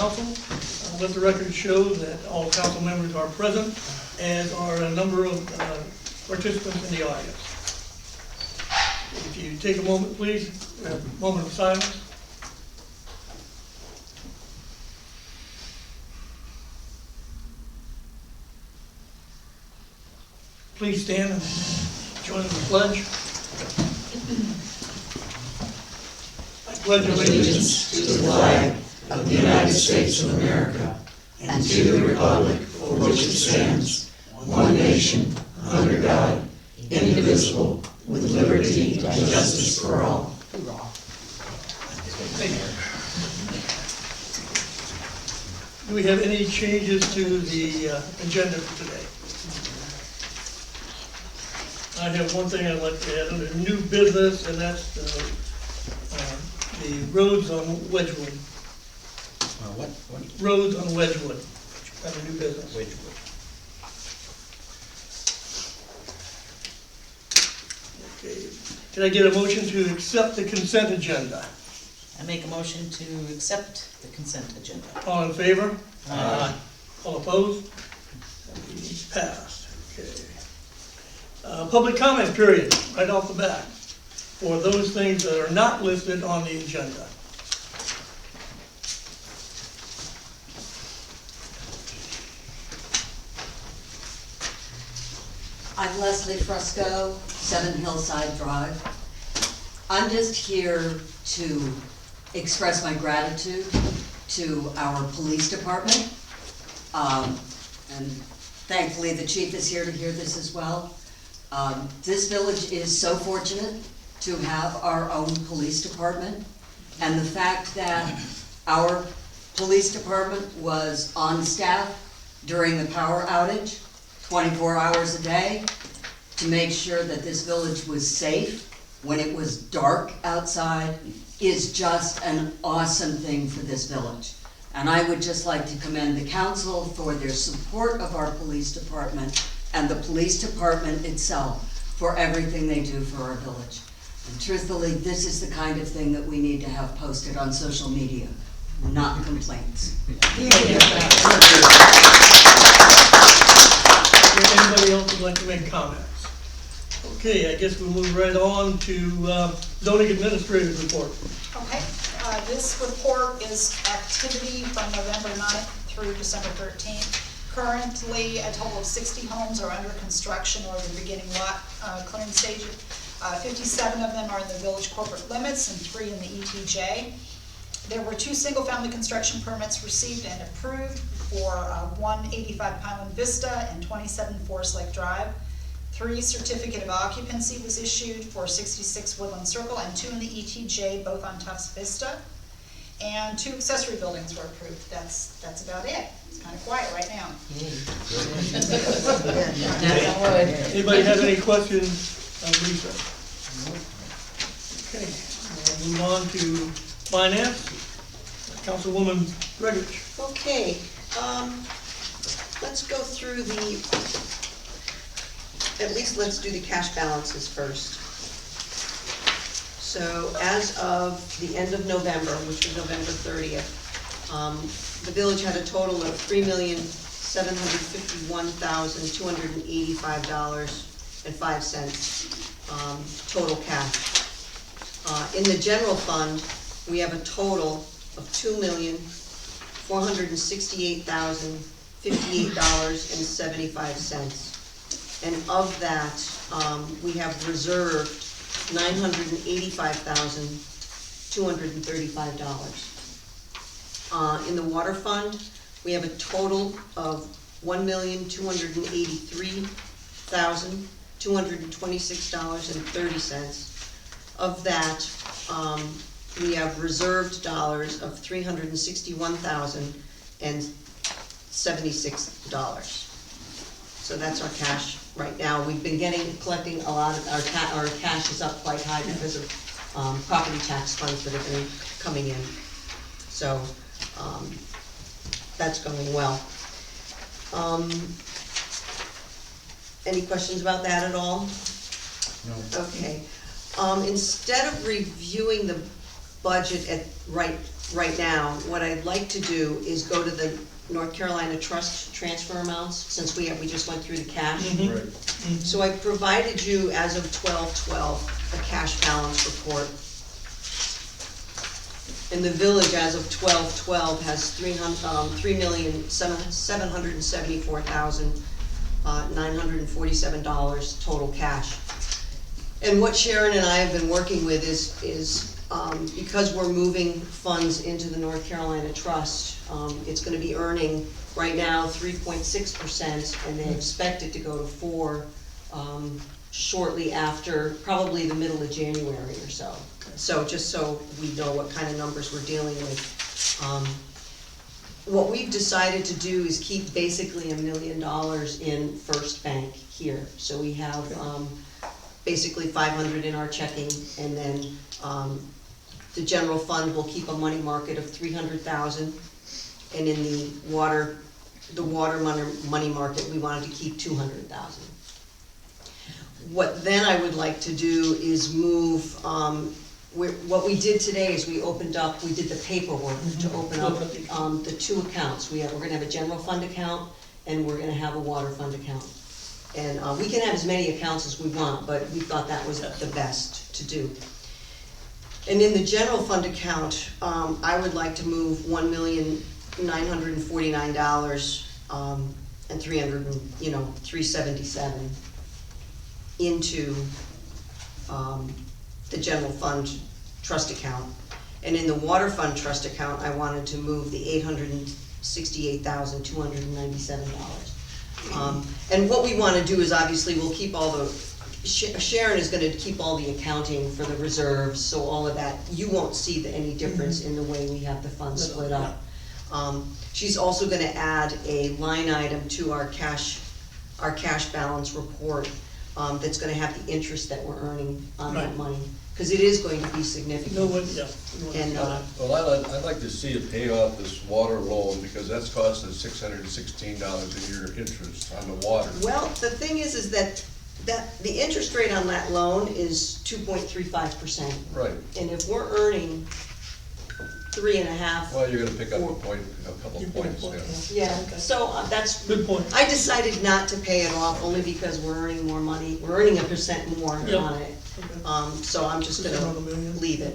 council. Let the record show that all council members are present, as are a number of participants in the audience. If you take a moment, please, a moment of silence. Please stand and join the pledge. I pledge allegiance to the flag of the United States of America and to the republic for which it stands, one nation, under God, indivisible, with liberty and justice for all. Thank you. Do we have any changes to the agenda for today? I have one thing I'd like to add under new business, and that's the roads on Wedgewood. What? Roads on Wedgewood, under new business. Wedgewood. Okay. Can I get a motion to accept the consent agenda? I make a motion to accept the consent agenda. All in favor? Aye. All opposed? That meeting's passed. Okay. Public comment period, right off the bat, for those things that are not listed on the agenda. I'm Leslie Fresco, 7 Hillside Drive. I'm just here to express my gratitude to our police department. And thankfully the chief is here to hear this as well. This village is so fortunate to have our own police department. And the fact that our police department was on staff during the power outage, 24 hours a day, to make sure that this village was safe when it was dark outside, is just an awesome thing for this village. And I would just like to commend the council for their support of our police department and the police department itself for everything they do for our village. And truthfully, this is the kind of thing that we need to have posted on social media, not complaints. Anybody else would like to make comments? Okay, I guess we'll move right on to zoning administrative report. Okay, this report is activity from November 9th through December 13th. Currently, a total of 60 homes are under construction or the beginning lot clearing stage. 57 of them are in the village corporate limits and 3 in the ETJ. There were 2 single-family construction permits received and approved for 185 Pineland Vista and 27 Forest Lake Drive. 3 certificate of occupancy was issued for 66 Woodland Circle and 2 in the ETJ, both on Tufts Vista. And 2 accessory buildings were approved. That's about it. It's kind of quiet right now. Anybody have any questions of Lisa? Okay, we'll move on to finance. Councilwoman Gregorich. Okay, let's go through at least let's do the cash balances first. So as of the end of November, which was November 30th, the village had a total of $3,751,285.05 total cash. In the general fund, we have a total of $2,468,058.75. And of that, we have reserved $985,235. In the water fund, we have a total of $1,283,226.30. Of that, we have reserved dollars of $361,076. So that's our cash right now. We've been collecting a lot of our cash is up quite high because of property tax funds that have been coming in. So that's going well. Any questions about that at all? No. Okay. Instead of reviewing the budget right now. What I'd like to do is go to the North Carolina Trust transfer amounts, since we just went through the cash. Right. So I provided you, as of 12/12, a cash balance report. And the village, as of 12/12, has $3,774,947 total cash. And what Sharon and I have been working with is because we're moving funds into the North Carolina Trust, it's gonna be earning right now 3.6%, and they expect it to go to 4%, shortly after, probably the middle of January or so. So just so we know what kind of numbers we're dealing with. What we've decided to do is keep basically $1 million in First Bank here. So we have, basically 500 in our checking, and then, the general fund will keep a money market of 300,000, and in the water money market, we wanted to keep 200,000. What then I would like to do is move, what we did today is we did the paperwork to open up, the two accounts. We're gonna have a general fund account, and we're gonna have a water fund account. And, we can have as many accounts as we want, but we thought that was the best to do. And in the general fund account, I would like to move $1,949,000, and $377 into, the general fund trust account. And in the water fund trust account, I wanted to move the $868,297. And what we wanna do is, obviously, we'll keep all the, Sharon is gonna keep all the accounting for the reserves, so all of that, you won't see any difference in the way we have the funds split up. She's also gonna add a line item to our cash balance report, that's gonna have the interest that we're earning on that money, cause it is going to be significant. And, Well, I'd like to see it pay off this water loan, because that's costing us $616 a year interest on the water. well, the thing is that the interest rate on that loan is 2.35%. Right. And if we're earning 3.5. Well, you're gonna pick up a couple You of pick points, up one, yeah. Yeah, Okay. so that's, Good point. I decided not to pay it off, only because we're earning more money, we're earning 1% more Yep. on it. Okay. So I'm just gonna 1% on the million. leave it.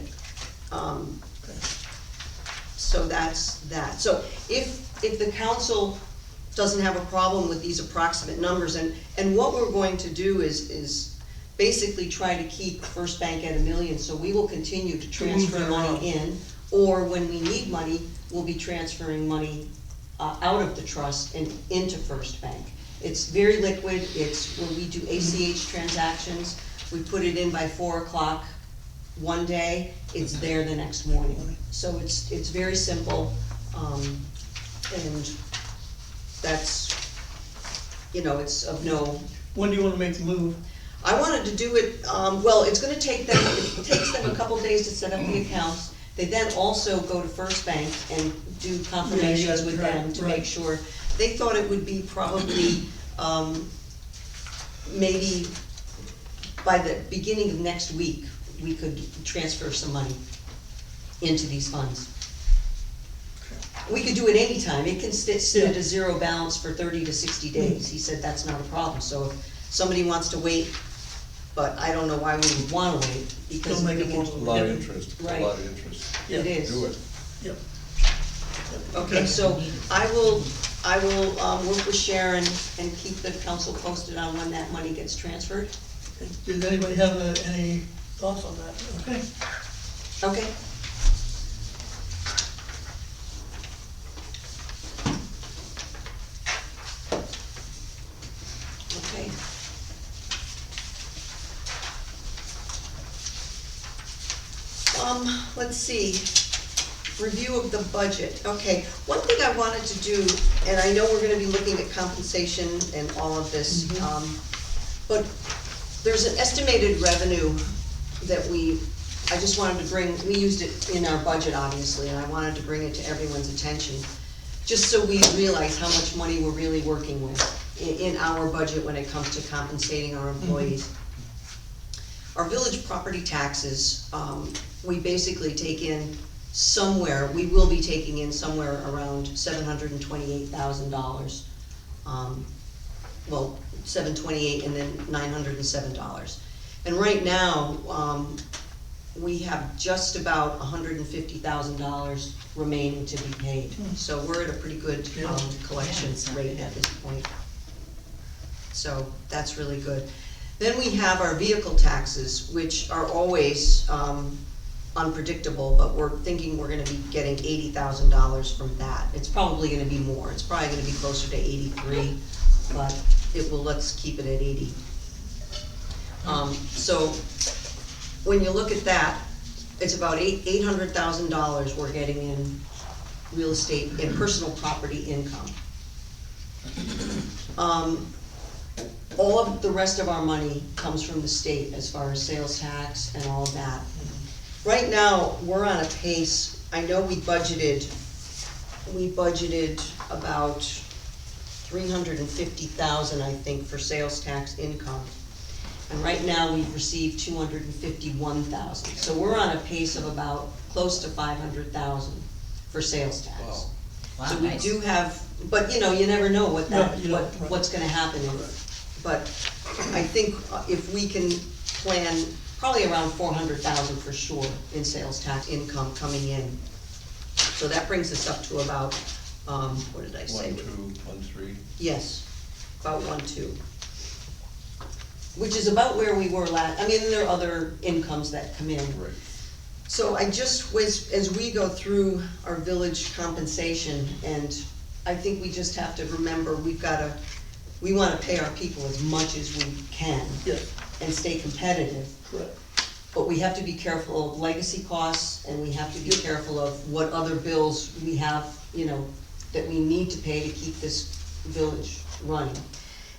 Okay. So that's that. So if the council doesn't have a problem with these approximate numbers, and what we're going to do is basically try to keep First Bank at $1 million, so we will continue to transfer that around. money in, or when we need money, we'll be transferring money out of the trust and into First Bank. It's very liquid. It's when we do ACH transactions, we put it in by 4 o'clock one day, it's there the next morning. So it's very simple, and that's, it's of no. When do you wanna make the move? I wanted to do it, well, it takes them a couple days to set up the accounts. They then also go to First Bank and do confirmations with them to make sure. They thought it would be probably, maybe by the beginning of next week, we could transfer some money into these funds. We could do it anytime. It can sit at a zero balance for 30 to 60 days. He said that's not a problem. So if somebody wants to wait, but I don't know why we would wanna wait, because Don't make we it can. more- A lot of interest, a Right. lot of interest. Yeah. It is. Do it. Yep. Okay, so I will work with Sharon and keep the council posted on when that money gets transferred. Does anybody have any thoughts on that? Okay. Okay. Okay. Let's see, review of the budget. Okay, one thing I wanted to do, and I know we're gonna be looking at compensation and all of this, but there's an estimated revenue that I just wanted to bring, we used it in our budget, obviously, and I wanted to bring it to everyone's attention, just so we realize how much money we're really working with in our budget when it comes to compensating our employees. Our village property taxes, we basically take in somewhere, we will be taking in somewhere around $728,000. Well, $728 and then $907. And right now, we have just about $150,000 remaining to be paid. So we're at a pretty good collection Yeah, it's not rate bad. at this point. So that's really good. Then we have our vehicle taxes, which are always unpredictable, but we're thinking we're gonna be getting $80,000 from that. It's probably gonna be more, it's probably gonna be closer to 83, but it will, let's keep it at 80. So, when you look at that, it's about $800,000 we're getting in real estate, in personal property income. All of the rest of our money comes from the state as far as sales tax and all of that. Right now, we're on a pace, I know we budgeted about 350,000, I think, for sales tax income. And right now, we've received 251,000. So we're on a pace of about close to 500,000 for sales tax. Wow. Wow, So we nice. do have, but you know, you never know what that, No, you don't, right. what's gonna happen. But I think if we can plan probably around 400,000 for sure in sales tax income coming in. So that brings us up to about, what did I say? 1, 2, 1, 3. Yes, about 1.2. Which is about where we were last, I mean, there are other incomes that come in. Right. So I just was, as we go through our village compensation, and I think we just have to remember, we wanna pay our people as much as we can Yes, and stay competitive. correct. But we have to be careful of legacy costs, and we have to be careful of what other bills we have, you know, that we need to pay to keep this village running.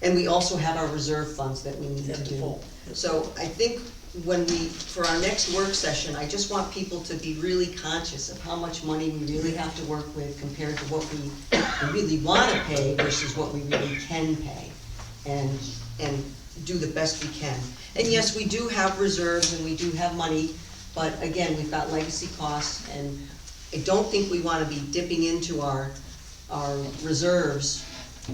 And we also have our reserve funds that we need Have to to do. pull. So I think for our next work session, I just want people to be really conscious of how much money we really have to work with compared to what we really wanna pay versus what we really can pay. And do the best we can. And yes, we do have reserves and we do have money, but again, we've got legacy costs, and I don't think we wanna be dipping into our reserves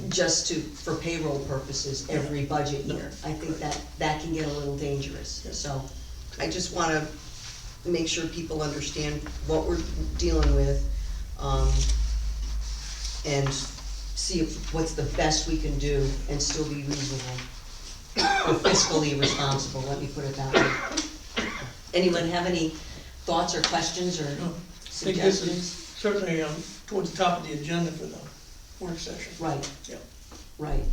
just for payroll purposes every budget year. I think that can get a little dangerous, so I just wanna make sure people understand what we're dealing with, and see what's the best we can do and still be reasonable. Or fiscally responsible, let me put it that way. Anyone have any thoughts or questions or No, I think this is suggestions? certainly towards the top of the agenda for the work session. Right, Yeah. right.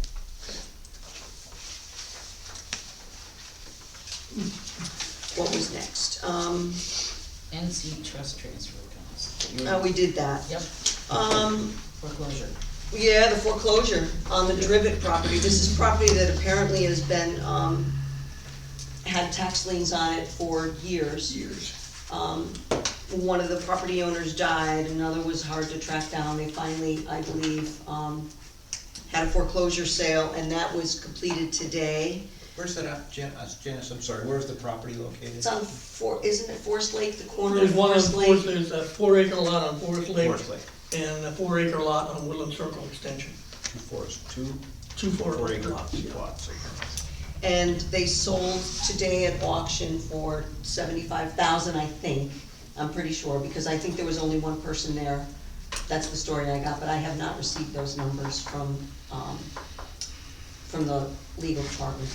What was next? NC trust transfer accounts. We did that. Yep, Um, foreclosure. yeah, the foreclosure on the Drivet property. This is property that apparently has been, had tax liens on it for years. One of the property owners died, another was hard to track down. They finally, I believe, had a foreclosure sale, and that was completed today. Where's that at, Janice, I'm sorry, where's the property located? It's on isn't it Forest Lake, the corner There's of one on Forest Forest, Lake? there's a 4-acre lot on Forest Lake. Forest Lake, And a 4-acre lot on Woodland Circle Extension. two Two 4-acre 4-acre lots. Yeah. plots. And they sold today at auction for 75,000, I think. I'm pretty sure, because I think there was only one person there. That's the story I got, but I have not received those numbers from the legal department.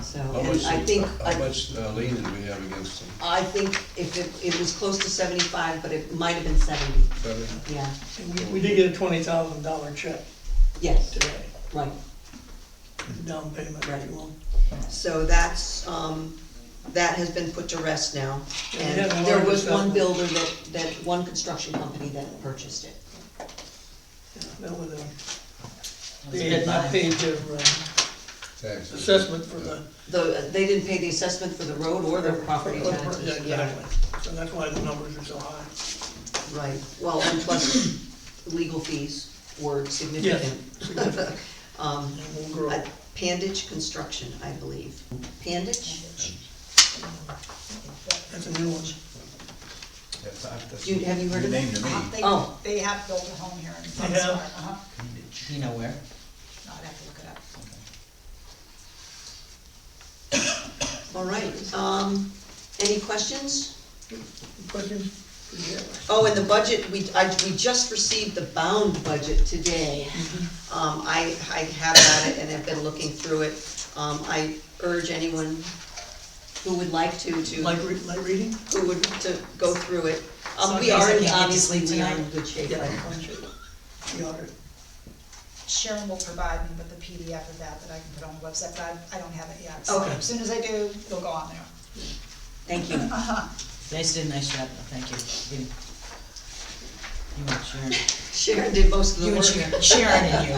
So, How and much, I think, how much lien did we have against them? I think if it was close to 75, but it might have been 70, 7? yeah, And we did get a $20,000 check yes, today, right. down payment, if you will. So that's, that has been put to rest now. Yeah, we And had a there large was one assessment. builder one construction company that purchased it. Yeah, that was they had not paid their Taxes. assessment for the. They didn't pay the assessment for the road or their property Yeah, taxes. Yeah, exactly. So that's why the numbers are so high. right. Well, and plus legal fees were significant. significant. Um, And we'll grow. Panditch Construction, I believe. Panditch? That's a new one. Have you heard of it? Name to me. Oh. They have built a home here in They have? Foxfire, Do you know where? No, I'd have to look it up. All right, any questions? Questions? Yeah. Oh, and the budget, we just received the bound budget today. I have had it and have been looking through it. I urge anyone who would like to, Light reading? who would, to go through it. So in We case I are, can't get to obviously, sleep we are tonight? in good shape. Yeah, fine shape. The audit. Sharon will provide me with the PDF of that I can put on the website, but I don't have it yet. So Okay. as soon as I do, it'll go on there. Thank you. Uh-huh. You guys did a nice job, though, thank you. You and Sharon. Sharon did most of the You and work. Sharon and you.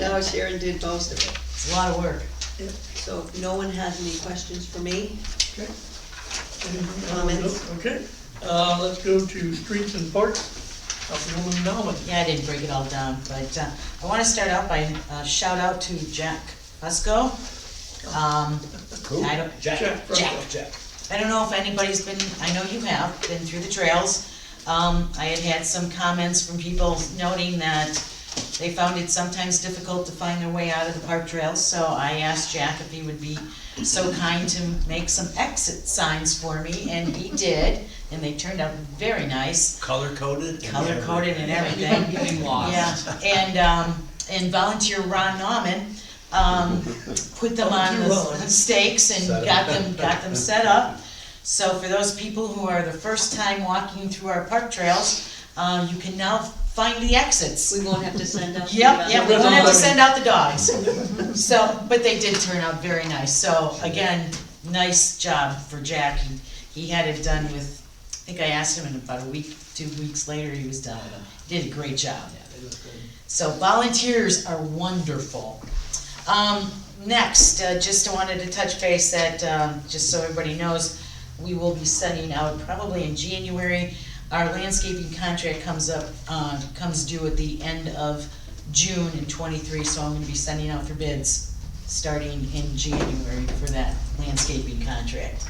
No, Sharon did most of it. It's a lot of work. Yeah, So if no one has any questions for me? okay. Anything else? Comments? Okay, let's go to streets and parks. Councilwoman Nauman. Yeah, I didn't break it all down, but I want to start out by shout out to Jack Fusco. Who? I don't, Jack Fusco. Jack. I don't know if anybody's been, I know you have, been through the trails. I had some comments from people noting that they found it sometimes difficult to find their way out of the park trails, so I asked Jack if he would be so kind to make some exit signs for me, and he did, and they turned out very nice. Color-coded? Color-coded and everything. Getting lost. Yeah, and volunteer Ron Nauman, put them on the Volunteer Ron. stakes and Set 'em. got them set up. So for those people who are the first time walking through our park trails, you can now find the exits. We won't have to send out. Yep, we don't have to Dogs. send out the dogs. So, but they did turn out very nice, so again, nice job for Jack. He had it done with, I think I asked him, and about a week, 2 weeks later, he was done with them. Did a great job. So volunteers are wonderful. Next, just wanted to touch base that, just so everybody knows, we will be sending out probably in January. Our landscaping contract comes due at the end of June in '23, so I'm gonna be sending out for bids starting in January for that landscaping contract.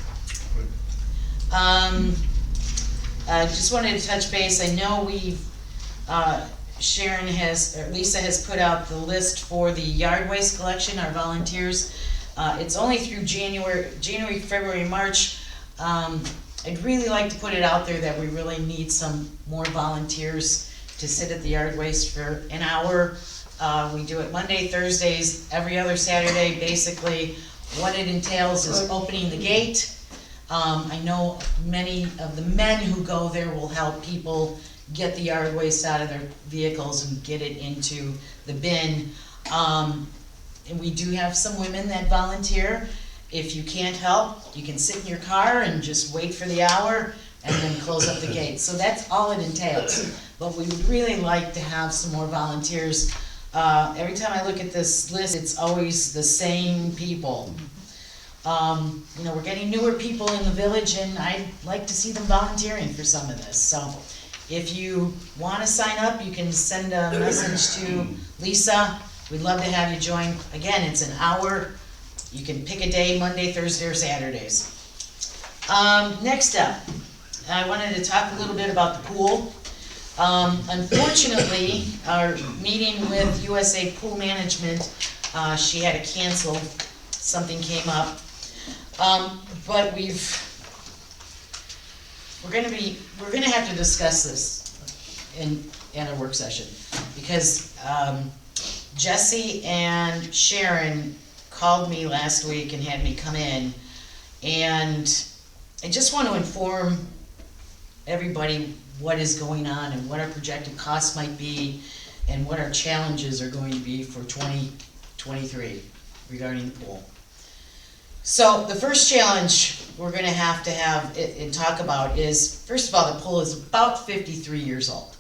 I just wanted to touch base, I know we've, Sharon has, or Lisa has put out the list for the yard waste collection, our volunteers. It's only through January, February, March. I'd really like to put it out there that we really need some more volunteers to sit at the yard waste for an hour. We do it Monday, Thursdays, every other Saturday. Basically, what it entails is opening the gate. I know many of the men who go there will help people get the yard waste out of their vehicles and get it into the bin. And we do have some women that volunteer. If you can't help, you can sit in your car and just wait for the hour and then close up the gate. So that's all it entails. But we would really like to have some more volunteers. Every time I look at this list, it's always the same people. You know, we're getting newer people in the village, and I'd like to see them volunteering for some of this. So if you want to sign up, you can send a message to Lisa. We'd love to have you join. Again, it's an hour. You can pick a day, Monday, Thursday, or Saturdays. Next up, I wanted to talk a little bit about the pool. Unfortunately, our meeting with USA Pool Management, she had to cancel. Something came up. But we're gonna have to discuss this in a work session, because Jesse and Sharon called me last week and had me come in, and I just want to inform everybody what is going on and what our projected costs might be and what our challenges are going to be for 2023 regarding the pool. So the first challenge we're going to have and talk about is, first of all, the pool is about 53 years old.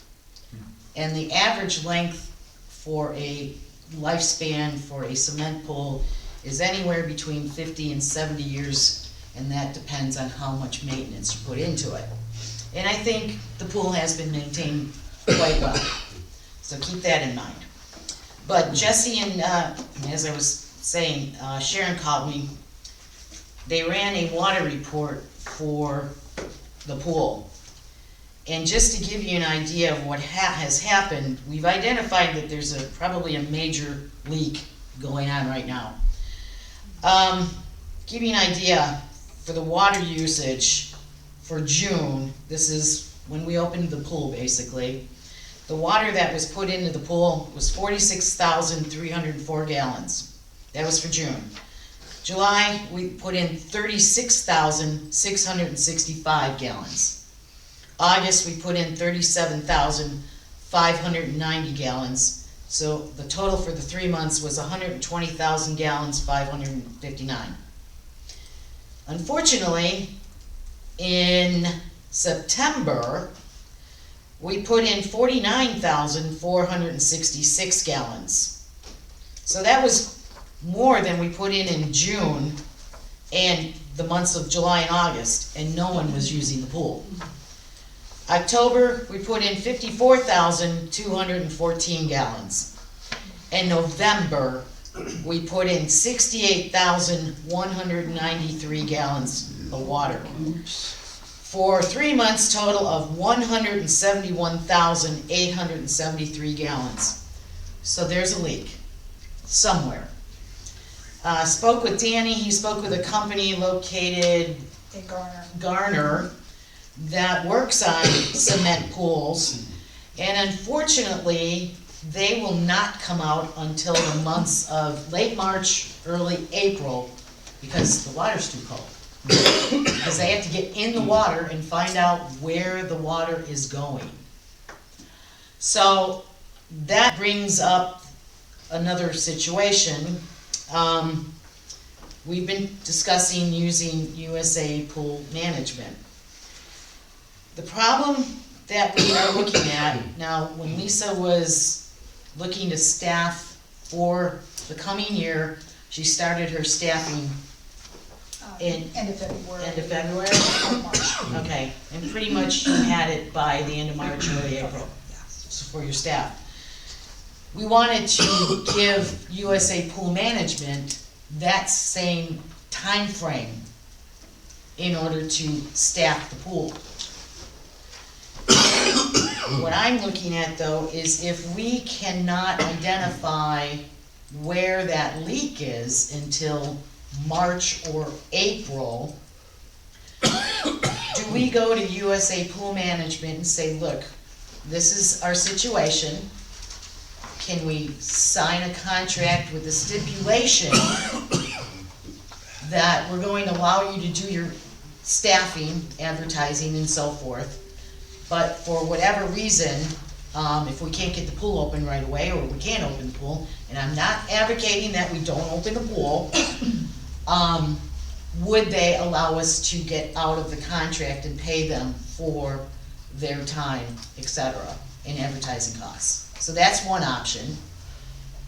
And the average length for a lifespan for a cement pool is anywhere between 50 and 70 years, and that depends on how much maintenance you put into it. And I think the pool has been maintained quite well, so keep that in mind. But Jesse and, as I was saying, Sharon called me. They ran a water report for the pool. And just to give you an idea of what has happened, we've identified that there's probably a major leak going on right now. Give you an idea, for the water usage for June, this is when we opened the pool basically, the water that was put into the pool was 46,304 gallons. That was for June. July, we put in 36,665 gallons. August, we put in 37,590 gallons. So the total for the 3 months was 120,000 gallons, 559. Unfortunately, in September, we put in 49,466 gallons. So that was more than we put in June and the months of July and August, and no one was using the pool. October, we put in 54,214 gallons. In November, we put in 68,193 gallons of water. For 3 months total of 171,873 gallons. So there's a leak somewhere. Spoke with Danny, he spoke with a company located In Garner. Garner that works on cement pools, and unfortunately, they will not come out until the months of late March, early April, because the water's too cold. Because they have to get in the water and find out where the water is going. So that brings up another situation. We've been discussing using USA Pool Management. The problem that we are looking at, now when Lisa was looking to staff for the coming year, she started her staffing in End of February. end of February? March. Okay, and pretty much you had it by the end of March, early April, so for your staff. We wanted to give USA Pool Management that same time frame in order to staff the pool. What I'm looking at though is if we cannot identify where that leak is until March or April, do we go to USA Pool Management and say, look, this is our situation. Can we sign a contract with the stipulation that we're going to allow you to do your staffing, advertising and so forth, but for whatever reason, if we can't get the pool open right away, or we can't open the pool, and I'm not advocating that we don't open the pool, would they allow us to get out of the contract and pay them for their time, etc., in advertising costs? So that's one option.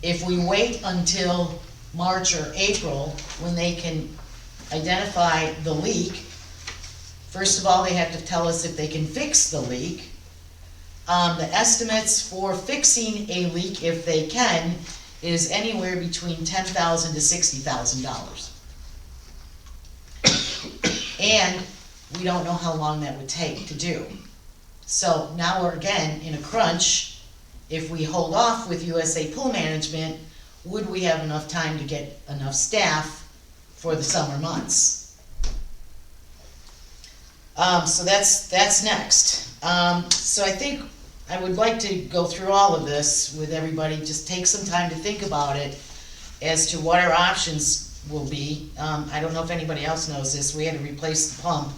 If we wait until March or April, when they can identify the leak, first of all, they have to tell us if they can fix the leak. The estimates for fixing a leak, if they can, is anywhere between $10,000 to $60,000. And we don't know how long that would take to do. So now we're again in a crunch. If we hold off with USA Pool Management, would we have enough time to get enough staff for the summer months? So that's next. So I think I would like to go through all of this with everybody, just take some time to think about it as to what our options will be. I don't know if anybody else knows this, we had to replace the pump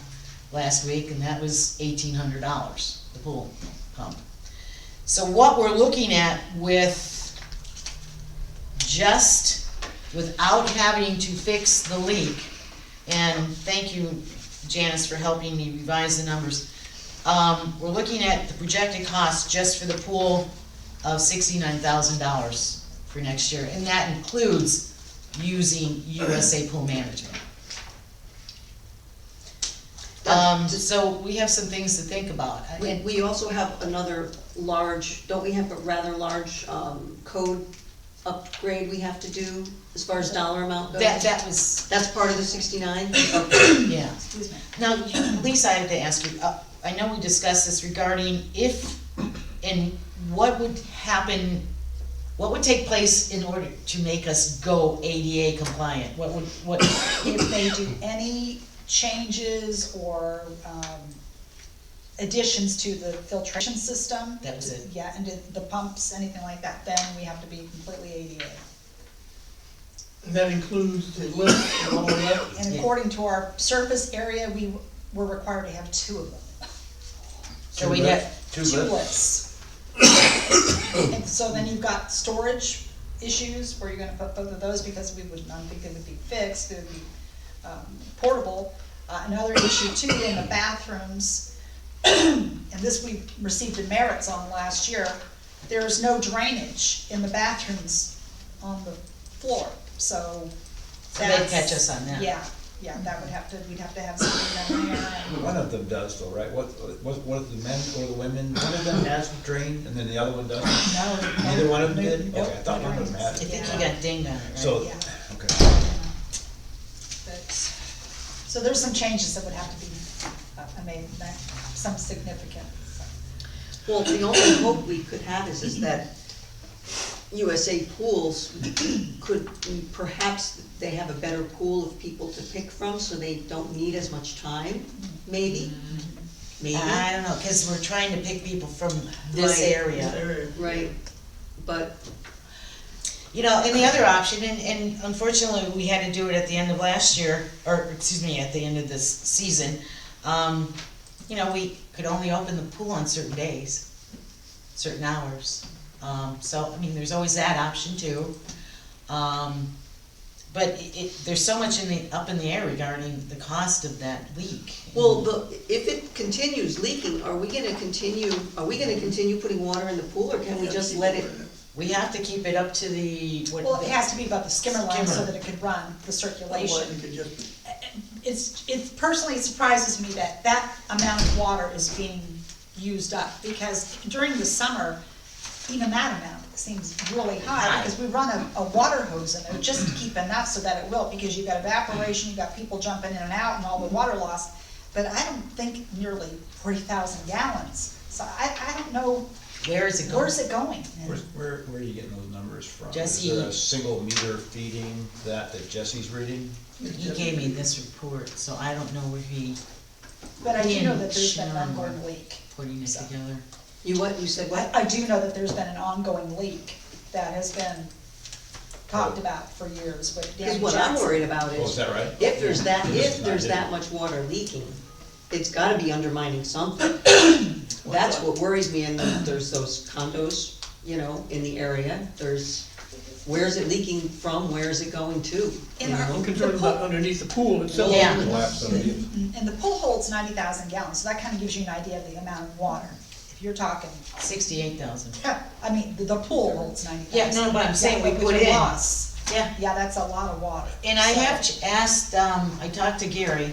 last week, and that was $1,800, the pool pump. So what we're looking at with just without having to fix the leak, and thank you, Janice, for helping me revise the numbers. We're looking at the projected cost just for the pool of $69,000 for next year, and that includes using USA Pool Management. So we have some things to think about. We also have another large, don't we have a rather large, code upgrade we have to do as far as dollar amount goes? That was, That's part of the 69? yeah. Excuse me. Now, Lisa, I have to ask you, I know we discussed this regarding if, and what would happen, what would take place in order to make us go ADA compliant? What, If they do any changes or, additions to the filtration system. That was it. Yeah, and the pumps, anything like that, then we have to be completely ADA. And that includes the lift and all of that. And Yeah. according to our surface area, we were required to have 2 of them. so we have, Two Two lifts. lifts. And so then you've got storage issues where you're gonna put both of those because we would not think it would be fixed, it would be portable. Another issue too in the bathrooms, and this we received demerits on last year, there's no drainage in the bathrooms on the floor, so they'd that's. catch us on that. Yeah, that would have to, we'd have to have something down there. and- One of them does though, right? What of the men or the women, one of them has a drain and then the other one doesn't? No. Neither one of them did? Nope, Okay, I thought no one of them had I it. think you Yeah. got dinged on it, right? So, Yeah. okay. But- So there's some changes that would have to be made, some significant. Well, the only hope we could have is that USA Pools could, perhaps they have a better pool of people to pick from, so they don't need as much time, maybe? Maybe, I don't know, cause we're trying to pick people from this Right. area. Area. right, but, You know, and the other option, and unfortunately, we had to do it at the end of last year, or, excuse me, at the end of this season. You know, we could only open the pool on certain days, certain hours. So, I mean, there's always that option too. But there's so much up in the air regarding the cost of that leak. well, if it continues leaking, are we gonna continue putting water in the pool, or can we just let it? We have to keep it up to the, what? Well, it has to be above the skimmer line so Skimmer. that it could run the Otherwise, circulation. it could just, It's personally, it surprises me that that amount of water is being used up, because during the summer, even that amount seems really high, because we run a water hose in there just to keep enough so that it will, because you've got evaporation, you've got people jumping in and out and all the water loss, but I don't think nearly 40,000 gallons, so I don't know, Where is it going? where's it going? Where are you getting those numbers from? Jesse. Is there a single meter feeding that Jesse's reading? He gave me this report, so I don't know where he But I do know that there's been an Sharon. ongoing leak. putting it together. You what, you said what? I do know that there's been an ongoing leak that has been talked about for years with Because Danny what I'm Jackson. worried about Oh, is is, that right? if there's Yeah. that much water leaking, it's gotta be undermining something. That's what worries me, and there's those condos, you know, in the area, where's it leaking from, where is it going to? In you our- know? I'm concerned about underneath the pool itself. Yeah. Collapse underneath. And the pool holds 90,000 gallons, so that kind of gives you an idea of the amount of water. If you're talking, 68,000. I mean, the pool holds 90,000. Yeah, no, but I'm saying we Yeah, put with in. your loss, Yeah, yeah, that's a lot of water. and I So- have asked, I talked to Gary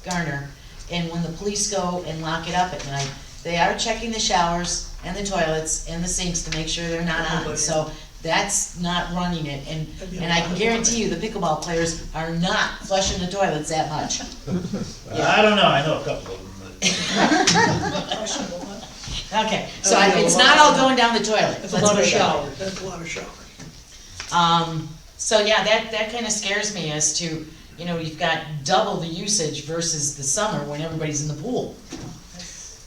Garner, and when the police go and lock it up at night, they are checking the showers and the toilets and the sinks to make sure they're not on, so that's not running it, and I can guarantee you, the pickleball players are not flushing the toilets that much. I don't know, I know a couple of them. Questionable, huh? Okay, so it's not all going down the toilet. That's a let's lot put of it that way. showers, that's a lot of showers. So yeah, that kinda scares me as to, you know, you've got double the usage versus the summer when everybody's in the pool.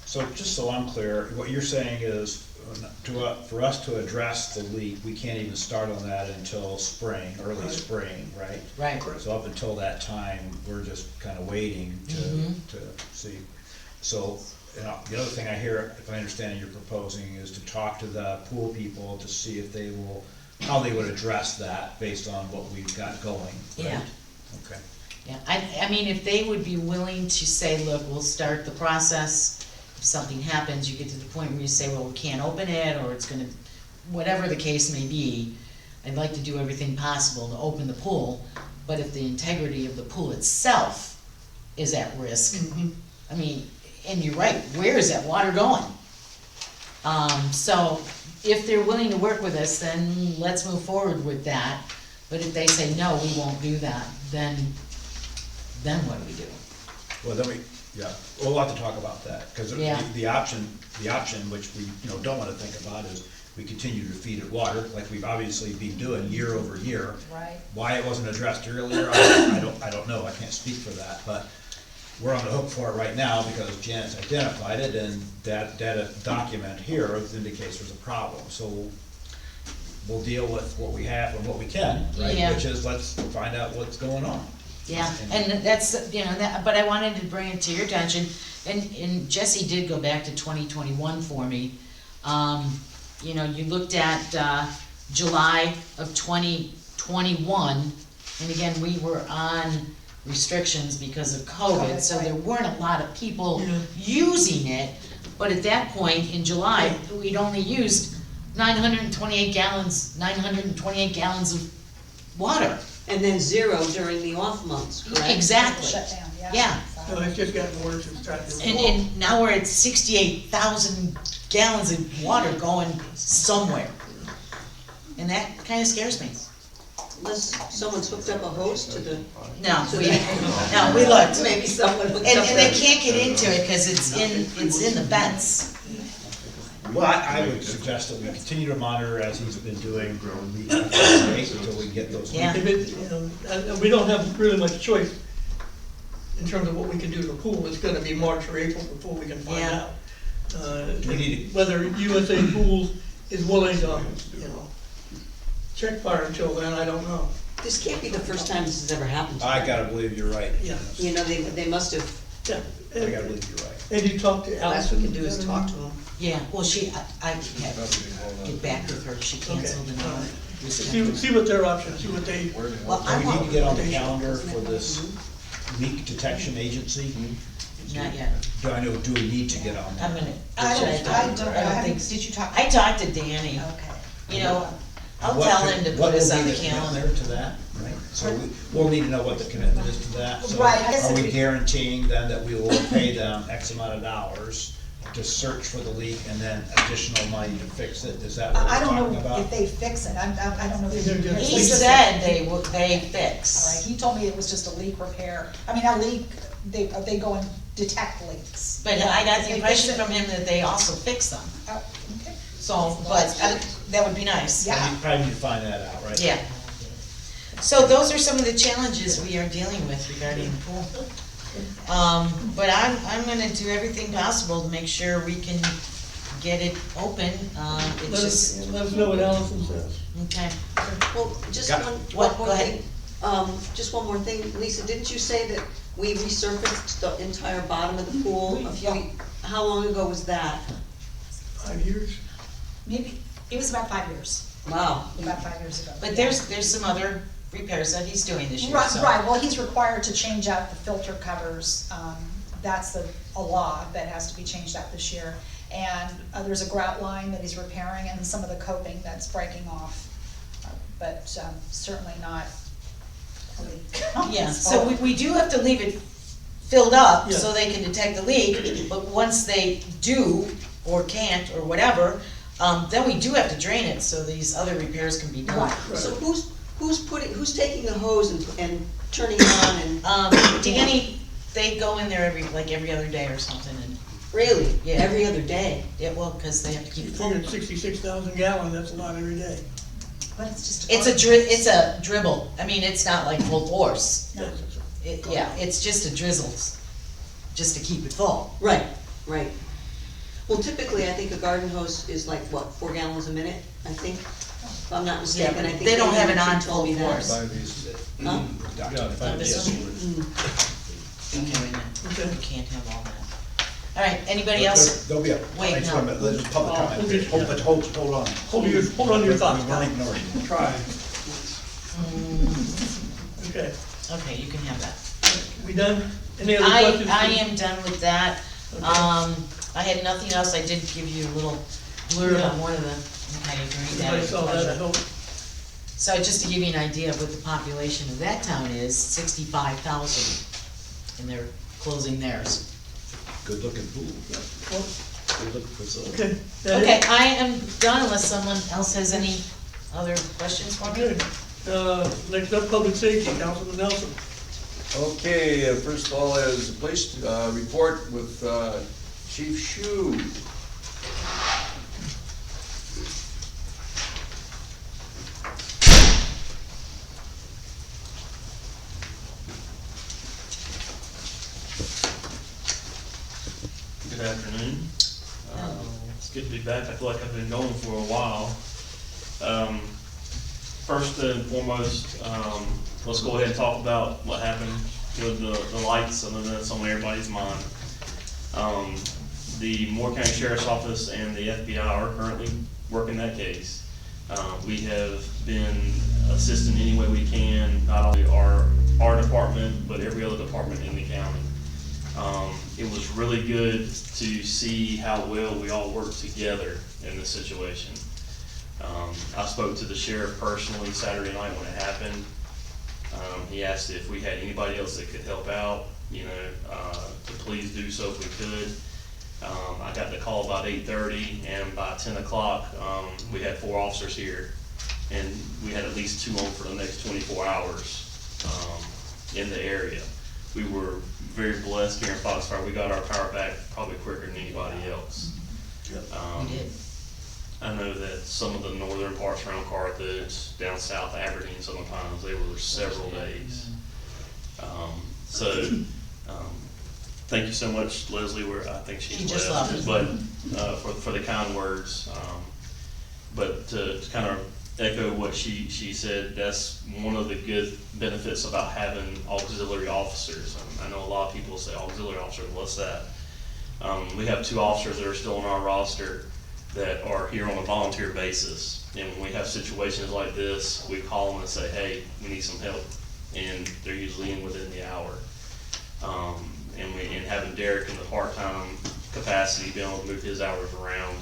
So just so I'm clear, what you're saying is, for us to address the leak, we can't even start on that until spring, early Right. spring, right? Right. So up until that time, we're just kinda waiting to see. So, you know, the other thing I hear, if I understand you're proposing, is to talk to the pool people to see if they will, how they would address that based on what we've got going, right? Yeah. Okay. Yeah, I mean, if they would be willing to say, look, we'll start the process, if something happens, you get to the point where you say, well, we can't open it, or it's gonna, whatever the case may be, I'd like to do everything possible to open the pool, but if the integrity of the pool itself is at risk, I mean, and you're right, where is that water going? So, if they're willing to work with us, then let's move forward with that, but if they say, no, we won't do that, then what do we do? Well, then Yeah, we'll have to talk about that, cause Yeah. the option, which we, don't wanna think about is we continue to feed it water, like we've obviously been doing year over year. Right. Why it wasn't addressed earlier, I don't know, I can't speak for that, but we're on the hook for it right now because Janet's identified it, and that document here indicates there's a problem, so we'll deal with what we have and what we can, right? Yeah. Which is, let's find out what's going on. Yeah, and that's, but I wanted to bring it to your attention, and Jesse did go back to 2021 for me. You looked at, July of 2021, and again, we were on restrictions because of COVID, so there weren't a lot of people using it, but at that point, in July, we'd only used 928 gallons of water. And then 0 during the off months, correct? Exactly. Shut down, yeah. Yeah. So it's just gotten worse, it's starting to. And now we're at 68,000 gallons of water going somewhere. And that kinda scares me. Unless someone's hooked up a hose to the, No, to we, the. no, we looked. Maybe someone hooked And, up. and they can't get into it, cause it's in the vents. Well, I would suggest that we continue to monitor as he's been doing week after week until we get those. Yeah. If it, and we don't have really much choice in terms of what we can do to the pool. It's gonna be March or April before we can find Yeah. out. We need Whether USA Pools is willing to, check fire until then, I don't know. This can't be the first time this has ever happened to I them. gotta believe you're right. Yeah. They must have, Yeah. I gotta believe you're right. And you talk to the Allison. best we can do is talk to them. Yeah, well, I had to get back with her, she canceled Okay. and. See what their options, see what they, Well, Do I we need to won't, get on the calendar for this leak detection agency? not yet. Do we need to get on I'm that? gonna. I don't, I think, did you talk? I talked to Danny, Okay. I'll What tell could- him to what put us will on be the calendar. commitment to that, right? So we'll need to know what the commitment is to that. So Right, I guess are if we we- guaranteeing then that we will pay them X amount of dollars to search for the leak and then additional money to fix it? Is that what I we're don't talking know about? if they fix it, I don't know if They're they. just- He said they Alright, fix. he told me it was just a leak repair, I mean, a leak, they go and detect leaks. But I got If the they impression fix it- from him that they also fix them, Oh, okay. so, but that would be nice. Yeah. You probably need to find that out, right? Yeah. So those are some of the challenges we are dealing with regarding the pool. But I'm gonna do everything possible to make sure we can get it open, it's just, let us know what Allison says. okay. Well, just Got- one What? more Go ahead. thing. Just one more thing. Lisa, didn't you say that we resurfaced the entire bottom of the pool? How long ago was that? 5 years? Maybe, it was about 5 years, Wow. about 5 years ago. But there's some other repairs that he's doing this year, Right, so. right, well, he's required to change out the filter covers, that's a law that has to be changed out this year. And there's a grout line that he's repairing and some of the coping that's breaking off, but certainly not a leak. Yeah, so we do have to leave it filled up so Yeah. they can detect the leak, but once they do, or can't, or whatever, then we do have to drain it, so these other repairs can be done. Right. So who's taking the hose and turning it on and, Danny, they go in there every other day or something, and, really? Yeah. Every other day? yeah, well, cause they have to keep You it full. figured 66,000 gallons, that's a lot every day. But it's just. It's a dribble, I mean, it's not like full force, No. yeah, it's just a drizzles, just to keep it full. Right, right. Well, typically, I think a garden hose is like, what, 4 gallons a minute, I think? If I'm not mistaken, I think. They don't have it Amy on told me full that. force. Buy these, Huh? Document. This Yes. one? Okay, wait a minute, Okay. we can't have all that. Alright, anybody else? There'll be a, Wait, thanks no. for a minute, there's a public Oh, comment. okay. Hold on. Hold on to your thoughts, We're not ignoring you. Try. Okay, Okay, you can have that. we done? Any other questions? I am done with that. Okay. I had nothing else, I did give you a little blurb Yeah. on one of the, okay, you can read that. Everybody at saw your that, I pleasure. hope. So just to give you an idea of what the population of that town is, 65,000, and they're closing theirs. Good looking pool. Well, Good looking facility. okay. that Okay, it? I am done unless someone else has any other questions for me. Okay, next up, public safety, Councilman Nelson. Okay, first of all is the police report with Chief Shu. Good afternoon. It's good to be back. I feel like I've been going for a while. First and foremost, let's go ahead and talk about what happened with the lights. I know that's on everybody's mind. The Moore County Sheriff's Office and the FBI are currently working that case. We have been assisting any way we can, not only our department, but every other department in the county. It was really good to see how well we all worked together in this situation. I spoke to the sheriff personally Saturday night when it happened. He asked if we had anybody else that could help out, to please do so if we could. I got the call about 8:30, and by 10 o'clock, we had 4 officers here, and we had at least 2 on for the next 24 hours in the area. We were very blessed here in Foxfire. We got our power back probably quicker than anybody else. We did. I know that some of the northern parts around Carthage, down south Aberdeen, sometimes they were several days. Thank you so much, Leslie. I think She she's just left, left. but for the kind words. But to kind of echo what she said, that's one of the good benefits about having auxiliary officers. I know a lot of people say auxiliary officer, what's that? We have 2 officers that are still on our roster that are here on a volunteer basis. And when we have situations like this, we call them and say, hey, we need some help. And they're usually in within the hour. And having Derek in the part-time capacity, being able to move his hours around.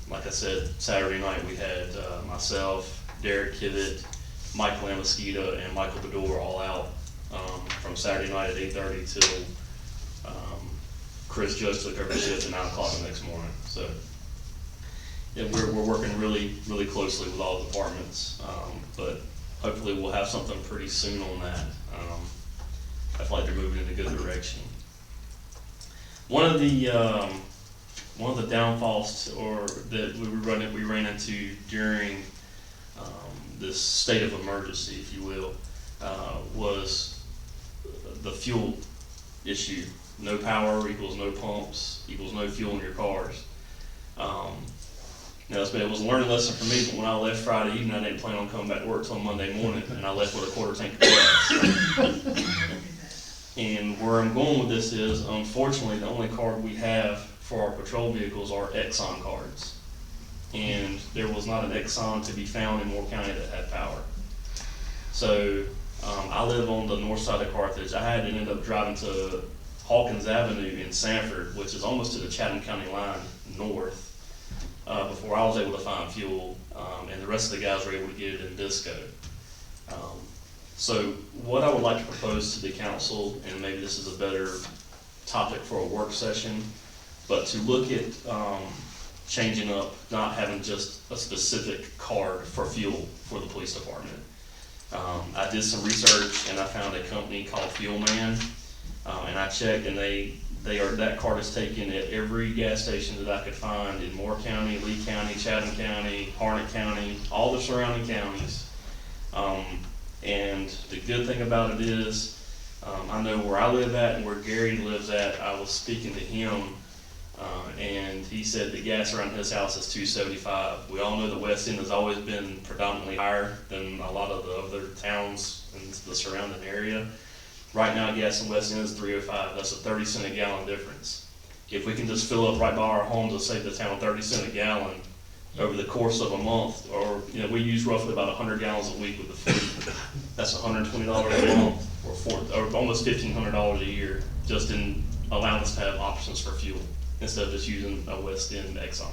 Like I said, Saturday night we had myself, Derek Kivett, Michael Amasquita, and Michael Bedore all out from Saturday night at 8:30 till Chris Judge took over shift at 9 o'clock the next morning. So yeah, we're working really, really closely with all the departments, but hopefully we'll have something pretty soon on that. I feel like they're moving in a good direction. One of the downfalls that we ran into during this state of emergency, if you will, was the fuel issue. No power equals no pumps equals no fuel in your cars. Now it was a learning lesson for me, but when I left Friday evening, I didn't plan on coming back to work till Monday morning, and I left with a quarter tank of gas. And where I'm going with this is, unfortunately, the only card we have for our patrol vehicles are Exxon cards. And there was not an Exxon to be found in Moore County that had power. So I live on the north side of Carthage. I had to end up driving to Hawkins Avenue in Sanford, which is almost to the Chatham County line north, before I was able to find fuel, and the rest of the guys were able to get it in Disco. So what I would like to propose to the council, and maybe this is a better topic for a work session, but to look at changing up, not having just a specific card for fuel for the police department. I did some research and I found a company called Fuel Man, and I checked, and that card is taken at every gas station that I could find in Moore County, Lee County, Chatham County, Harnett County, all the surrounding counties. And the good thing about it is, I know where I live at and where Gary lives at. I was speaking to him, and he said the gas around his house is $2.75. We all know the West End has always been predominantly higher than a lot of the other towns in the surrounding area. Right now, gas in West End is $3.05. That's a 30-cent a gallon difference. If we can just fill up right by our homes and save the town 30 cents a gallon over the course of a month, or we use roughly about 100 gallons a week with the fleet. That's $120 a month, or almost $1,500 a year, just in allowing us to have options for fuel instead of just using a West End Exxon.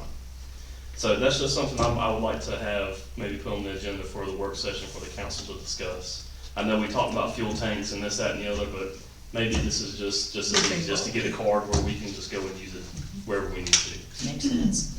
So that's just something I would like to have maybe put on the agenda for the work session for the council to discuss. I know we talked about fuel tanks and this, that, and the other, but maybe this is just to get a card where we can just go and use it wherever we need to. Makes sense.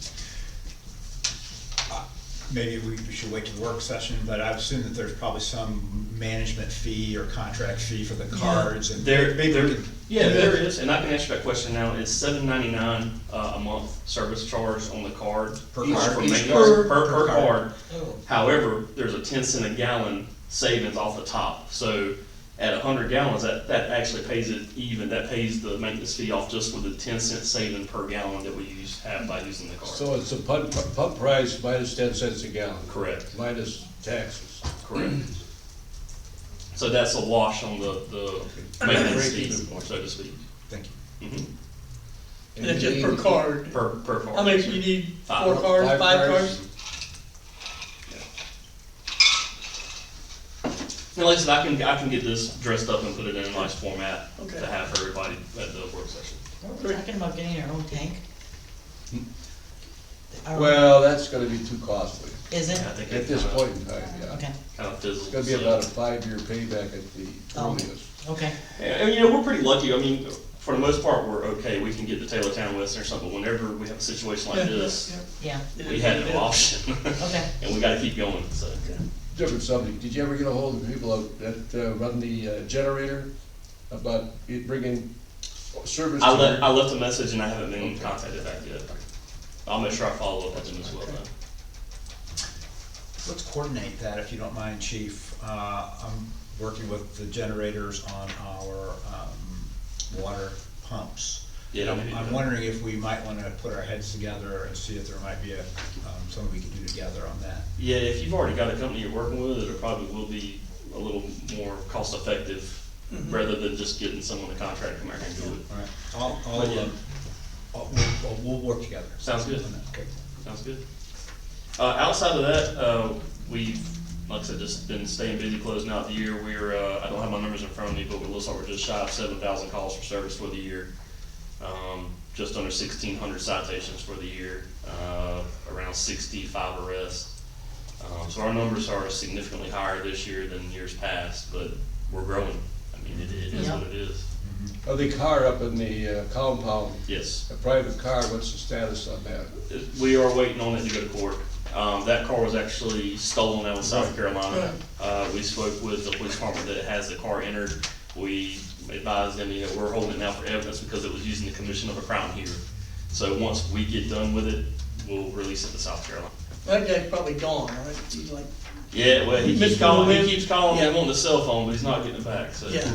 maybe we should wait to the work session, but I assume that there's probably some management fee or contract fee for the cards and maybe we could. Yeah, there is, and I can answer that question now. It's $7.99 a month service charge on the card. Per Each card? for Each maintenance, card? per Per card. card. Oh. However, there's a 10 cent a gallon savings off the top. So at 100 gallons, that actually pays it even. That pays the maintenance fee off just with the 10 cent saving per gallon that we have by using the card. So it's a pump price minus 10 cents a gallon, Correct, minus taxes. correct. So that's a wash on the maintenance fee, so to speak. Thank you. Mhm. And it's just per card. Per card. How many, you need Five. 4 cards, 5 cards? And like I said, I can get this dressed up and put it in a nice format Okay. to have for everybody at the work session. We're talking about getting our own tank? Our- Well, that's gonna be too costly Is it? I think at this point in time, yeah. Okay, Kind of fizzles. It's gonna be about a 5-year payback at the Oh. earliest. okay. And you know, we're pretty lucky. I mean, for the most part, we're okay. We can get to Taylortown Western or something, but whenever we have a situation like this, Yeah, we had no option. okay. And we gotta keep going, so. Different subject, did you ever get a hold of the people that run the generator about it bringing service to I your- left a message and I haven't been contacted back yet. I'll make sure I follow up with them as well, though. Let's coordinate that, if you don't mind, Chief. I'm working with the generators on our water pumps. Yeah, And maybe I'm that. wondering if we might wanna put our heads together and see if there might be something we could do together on that. Yeah, if you've already got a company you're working with, it probably will be a little more cost effective rather than just getting someone to contract to come out here and do it. All right, But yeah. we'll work together. Sounds good. on that. Okay. Sounds good. Outside of that, we've, like I said, just been staying busy closing out the year. We're, I don't have my numbers in front of me, but it looks like we're just shy of 7,000 calls for service for the year. Just under 1,600 citations for the year, around 65 arrests. So our numbers are significantly higher this year than years past, but we're growing. I mean, it is Yeah. what it is. Oh, the car up in the compound, Yes. a private car, what's the status on that? We are waiting on it to go to court. That car was actually stolen out of South Right. Carolina. We spoke with the police department that has the car entered. We advised them, you know, we're holding it now for evidence because it was using the commission of a crime here. So once we get done with it, we'll release it to South Carolina. That guy's probably gone, right? He's like, Yeah, well, he keeps Mr. calling, Lewin? he keeps calling me Yeah. on the cell phone, but he's not getting it back, so. yeah.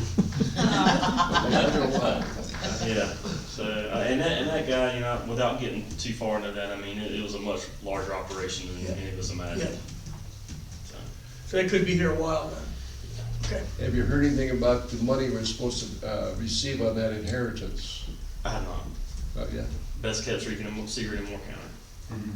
Yeah, so, and that guy, you know, without getting too far into that, I mean, it was a much larger operation than any of us imagined. Yeah. So, So they could be here a while then. Okay. Have you heard anything about the money we're supposed to receive on that inheritance? I have not. Not yet. Best kept secret in Moore County.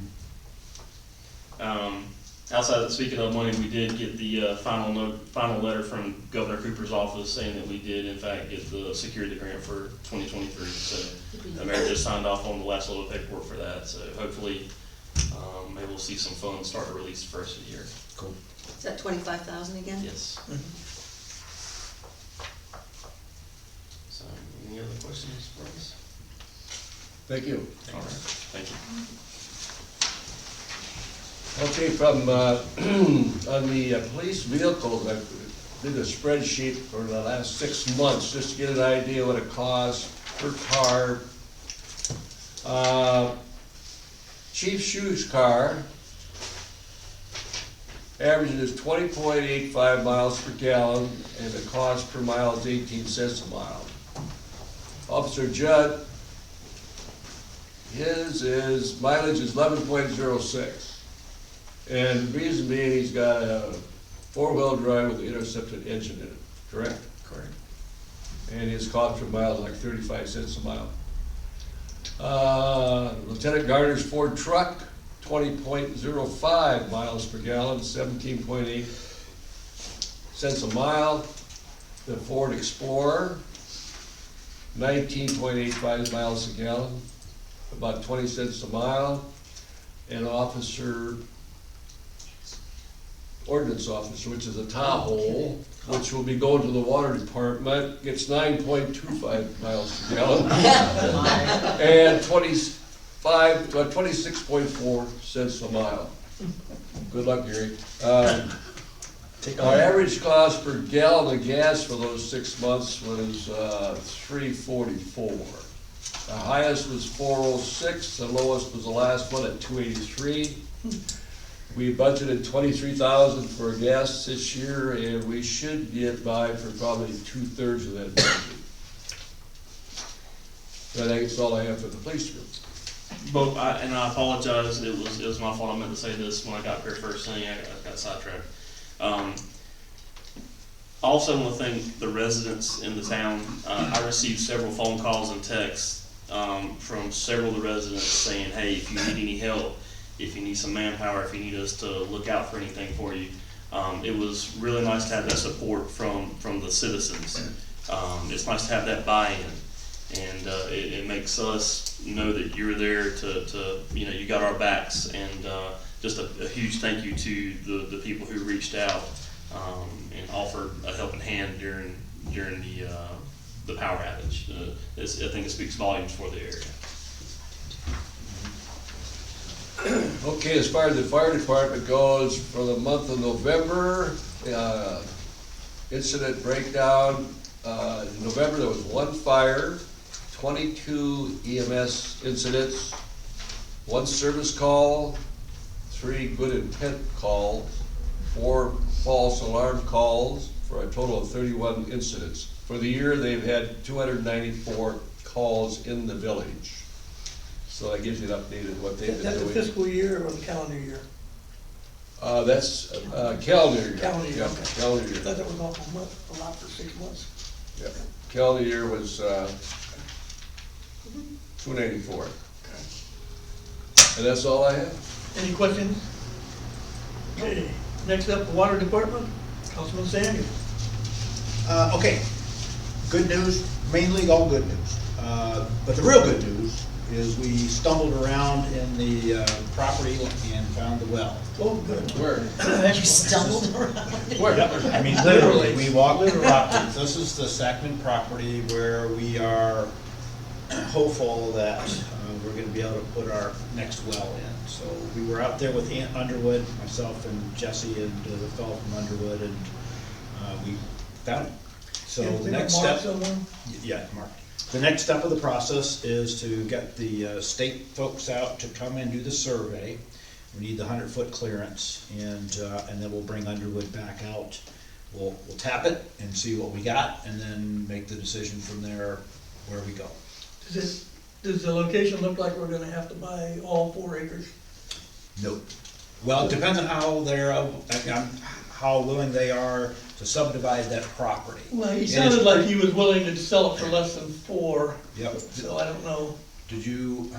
Outside of, speaking of money, we did get the final letter from Governor Cooper's office saying that we did in fact get the security grant for 2023. So the mayor just signed off on the last little paperwork for that. So hopefully, maybe we'll see some funds start to release the first of the year. Cool. Is that 25,000 again? Yes. So, any other questions for us? Thank you. All right, thank you. Okay, from, on the police vehicles, I did a spreadsheet for the last 6 months, just to get an idea what it costs per car. Chief Shu's car averages 20.85 miles per gallon, and the cost per mile is 18 cents a mile. Officer Judd, his mileage is 11.06. And the reason being, he's got a 4-wheel drive with an intercepted engine in it, correct? Correct. And his cost per mile is like 35 cents a mile. Lieutenant Garner's Ford truck, 20.05 miles per gallon, 17.8 cents a mile. The Ford Explorer, 19.85 miles a gallon, about 20 cents a mile. And ordinance officer, which is a Tahoe, which will be going to the water department, gets 9.25 miles per gallon. And 26.4 cents a mile. Good luck, Gary. Our average cost per gallon of gas for those 6 months was $3.44. The highest was $4.06, the lowest was the last one at $2.83. We budgeted $23,000 for gas this year, and we should get by for probably 2/3 of that budget. I think it's all I have for the police group. But and I apologize, it was my fault, I meant to say this when I got here first thing, I got sidetracked. Also, I want to thank the residents in the town. I received several phone calls and texts from several of the residents saying, hey, if you need any help, if you need some manpower, if you need us to look out for anything for you. It was really nice to have that support from the citizens. It's nice to have that buy-in, and it makes us know that you're there to you got our backs, and just a huge thank you to the people who reached out and offered a helping hand during the power outage. I think it speaks volumes for the area. Okay, as far as the fire department goes, for the month of November, incident breakdown, in November there was 1 fire, 22 EMS incidents, 1 service call, 3 good intent calls, 4 false alarm calls, for a total of 31 incidents. For the year, they've had 294 calls in the village. So that gives you an update of what they've Is been that the doing. fiscal year or the calendar year? That's calendar year. Calendar year, Yeah, okay. calendar I year. thought that was awful much, a lot for 6 months. Yeah. Calendar year was 294. And that's all I have. Any questions? Okay, next up, the water department, Councilman Samuel. Okay, good news, mainly all good news. But the real good news is we stumbled around in the property and found the well. Oh, good. Where? You stumbled around. I mean, literally, we walked the property. This is the Sackman property where we are hopeful that we're gonna be able to put our next well in. So we were out there with Aunt Underwood, myself and Jesse and the fellow from Underwood, and we found it. So the next step. Yeah, Mark. The next step of the process is to get the state folks out to come and do the survey. We need the 100-foot clearance, and then we'll bring Underwood back out. We'll tap it and see what we got, and then make the decision from there where we go. Does the location look like we're gonna have to buy all 4 acres? Nope. Well, it depends on how they're, how willing they are to subdivide that property. Well, he And sounded it's like pretty- he was willing to sell it for less than 4. Yep. So I don't know. Did you,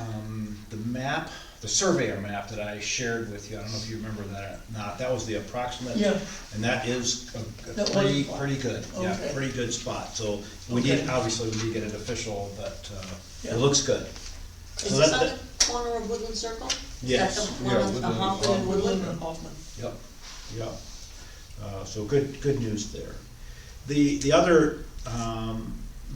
the map, the surveyor map that I shared with you, I don't know if you remember that or not, that was the approximate. Yeah. And that is a That was pretty, a spot. pretty good, yeah, Okay. pretty good spot. So we Okay. need, obviously, we need to get it official, but Yeah. it looks good. Is So this that- on the corner of Woodland Circle? Yes. Is that the Yeah, one on Woodland and Hoffman and Woodland Woodland? and Hoffman. Yep, yep. So good news there. The other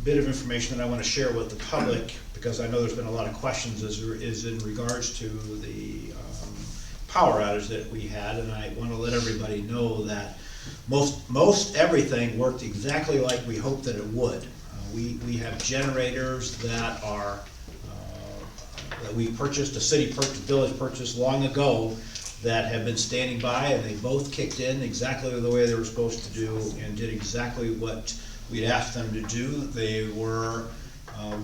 bit of information that I want to share with the public, because I know there's been a lot of questions, is in regards to the power outage that we had, and I want to let everybody know that most everything worked exactly like we hoped that it would. We have generators that are that we purchased, village purchased long ago, that have been standing by, and they both kicked in exactly the way they were supposed to do and did exactly what we'd asked them to do. They were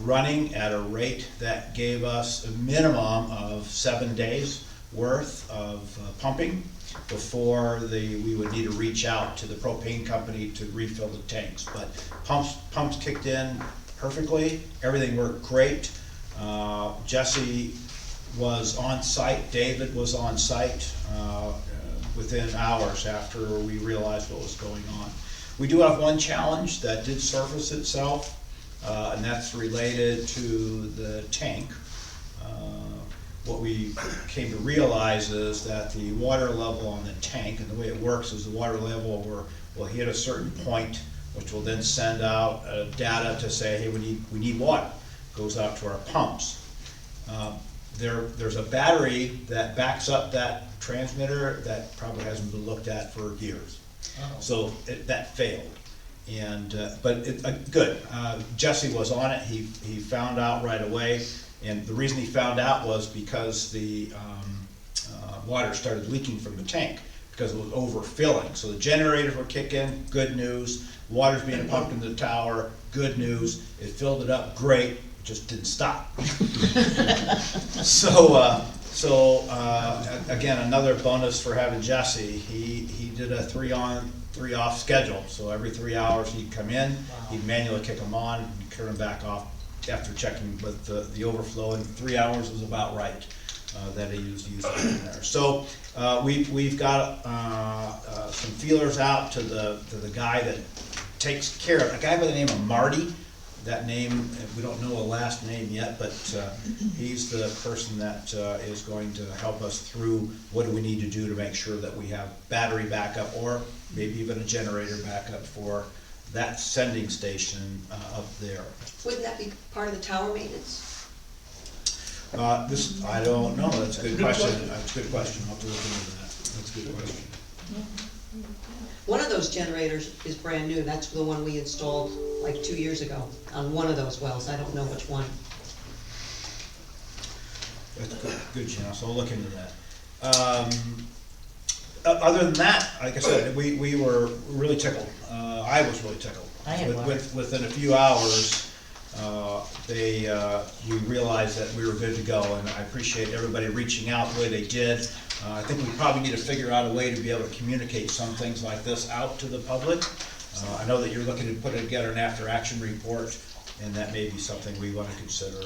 running at a rate that gave us a minimum of 7 days worth of pumping before we would need to reach out to the propane company to refill the tanks. But pumps kicked in perfectly, everything worked great. Jesse was on site, David was on site within hours after we realized what was going on. We do have one challenge that did surface itself, and that's related to the tank. What we came to realize is that the water level on the tank, and the way it works is the water level will hit a certain point, which will then send out data to say, hey, we need water. Goes out to our pumps. There's a battery that backs up that transmitter that probably hasn't been looked at for years. So that failed. And, but good, Jesse was on it, he found out right away, and the reason he found out was because the water started leaking from the tank, because it was overfilling. So the generators were kicking, good news, water's being pumped into the tower, good news, it filled it up, great, it just didn't stop. So again, another bonus for having Jesse, he did a 3 on, 3 off schedule, so every 3 hours he'd come in, he'd manually kick them on, and turn them back off after checking with the overflow, and 3 hours was about right that he used it in there. So we've got some feelers out to the guy that takes care of, a guy by the name of Marty. That name, we don't know a last name yet, but he's the person that is going to help us through what do we need to do to make sure that we have battery backup, or maybe even a generator backup for that sending station up there. Wouldn't that be part of the tower maintenance? I don't know, that's a good question. That's a good question, I'll have to look into that. That's a good question. One of those generators is brand new, that's the one we installed like 2 years ago on one of those wells, I don't know which one. That's good, chance, I'll look into that. Other than that, like I said, we were really tickled. I was really tickled. Within a few hours, we realized that we were good to go, and I appreciate everybody reaching out the way they did. I think we probably need to figure out a way to be able to communicate some things like this out to the public. I know that you're looking to put together an after-action report, and that may be something we want to consider.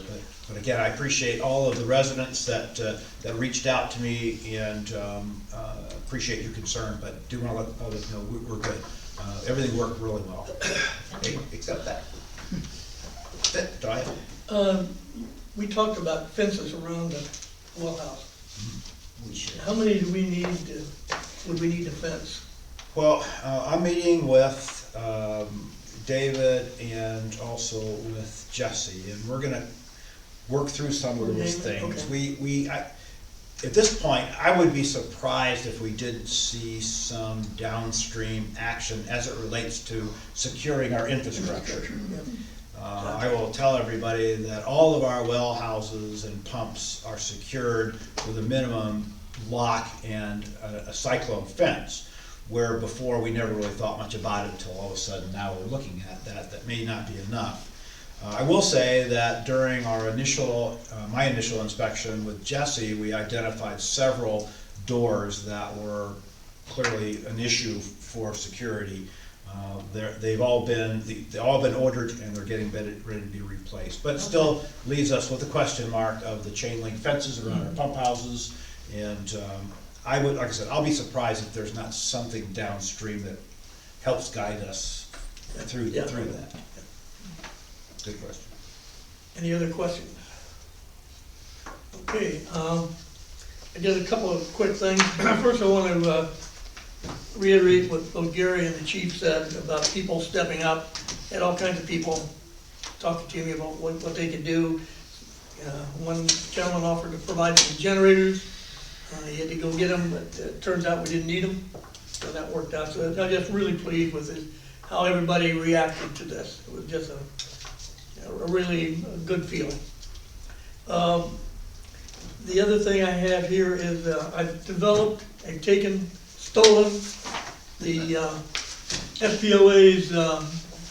But again, I appreciate all of the residents that reached out to me, and appreciate your concern, but do want to let the public know we're good. Everything worked really well, except that. Do I? We talked about fences around the well house. We should. How many do we need would we need to fence? Well, I'm meeting with David and also with Jesse, and we're gonna work through some of those things. Okay. At this point, I would be surprised if we didn't see some downstream action as it relates to securing our infrastructure. I will tell everybody that all of our well houses and pumps are secured with a minimum lock and a cyclone fence, where before we never really thought much about it until all of a sudden now we're looking at that may not be enough. I will say that during our my initial inspection with Jesse, we identified several doors that were clearly an issue for security. They've all been ordered, and they're getting ready to be replaced. But still leaves us with the question mark of the chain link fences around our pump houses. And like I said, I'll be surprised if there's not something downstream that helps guide us through that. Good question. Any other questions? Okay, I did a couple of quick things. First, I want to reiterate what both Gary and the chief said about people stepping up. Had all kinds of people talking to me about what they could do. One gentleman offered to provide some generators. He had to go get them, but it turns out we didn't need them, so that worked out. So I'm just really pleased with how everybody reacted to this. It was just a really good feeling. The other thing I have here is I've stolen the FPOA's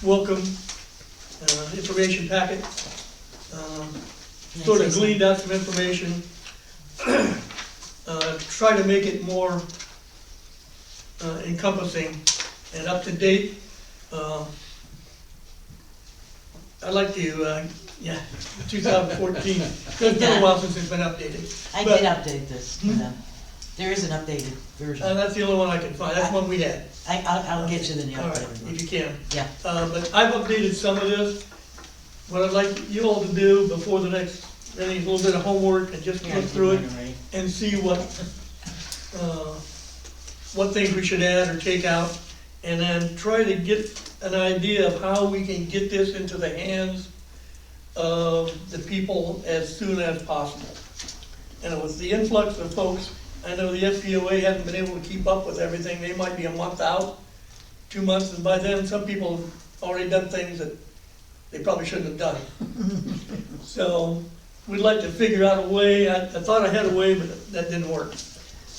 welcome information packet. Sort of gleaned out some information. Try to make it more encompassing and up to date. I'd like to, 2014. It's been a while since it's been updated. I did update this for them. There is an updated version. That's the only one I can find. That's one we had. I'll get you the new All right, updated one. if you can. Yeah. But I've updated some of this. What I'd like you all to do before the next, a little bit of homework and just Yeah, look through it get mine already. and see what things we should add or take out, and then try to get an idea of how we can get this into the hands of the people as soon as possible. And with the influx of folks I know the FPOA hasn't been able to keep up with everything, they might be a month out, 2 months, and by then, some people have already done things that they probably shouldn't have done. So, we'd like to figure out a way, I thought I had a way, but that didn't work.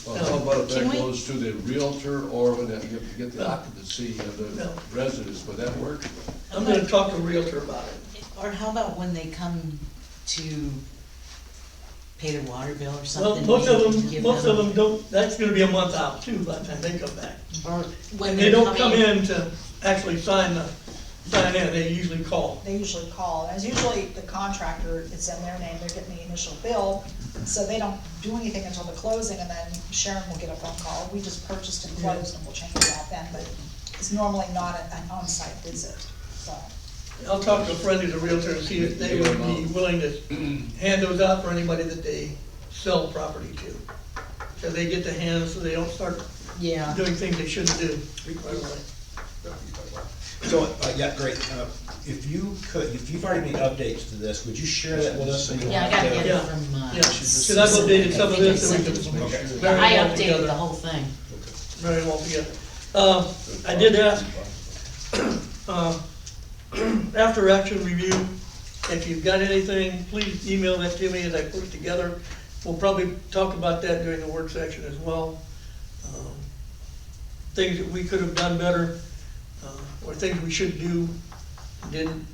Well, how about if Can that we- goes to the realtor, or when you get the occupancy of the No. residents, would that work? I'm gonna talk to a realtor about it. Or how about when they come to pay their water bill or Well, something? most you of can them, give most of them don't, that's gonna be a month out too, by the time they come back. Or when And they they're don't come coming. in to actually sign in, they usually call. They usually call, and it's usually the contractor, it's in their name, they're getting the initial bill, so they don't do anything until the closing, and then Sharon will get a phone call, we just purchased and closed, and we'll change that then, but it's normally not an on-site visit, so. I'll talk to a friend who's a realtor and see if they would be willing to hand those out for anybody that they sell property to. So they get the hands, so they don't start Yeah. doing things they shouldn't do right away. So, yeah, great. If you could, if you've already made updates to this, would you share that with us? So you Yeah, I don't gotta have get to- Yeah. it from, Yeah, because I've updated some of this, so we can Okay. marry I them all updated together. the whole thing. Marry them all together. I did ask, after action review, if you've got anything, please email that to me as I put it together. We'll probably talk about that during the work section as well. Things that we could have done better, or things we should do, didn't.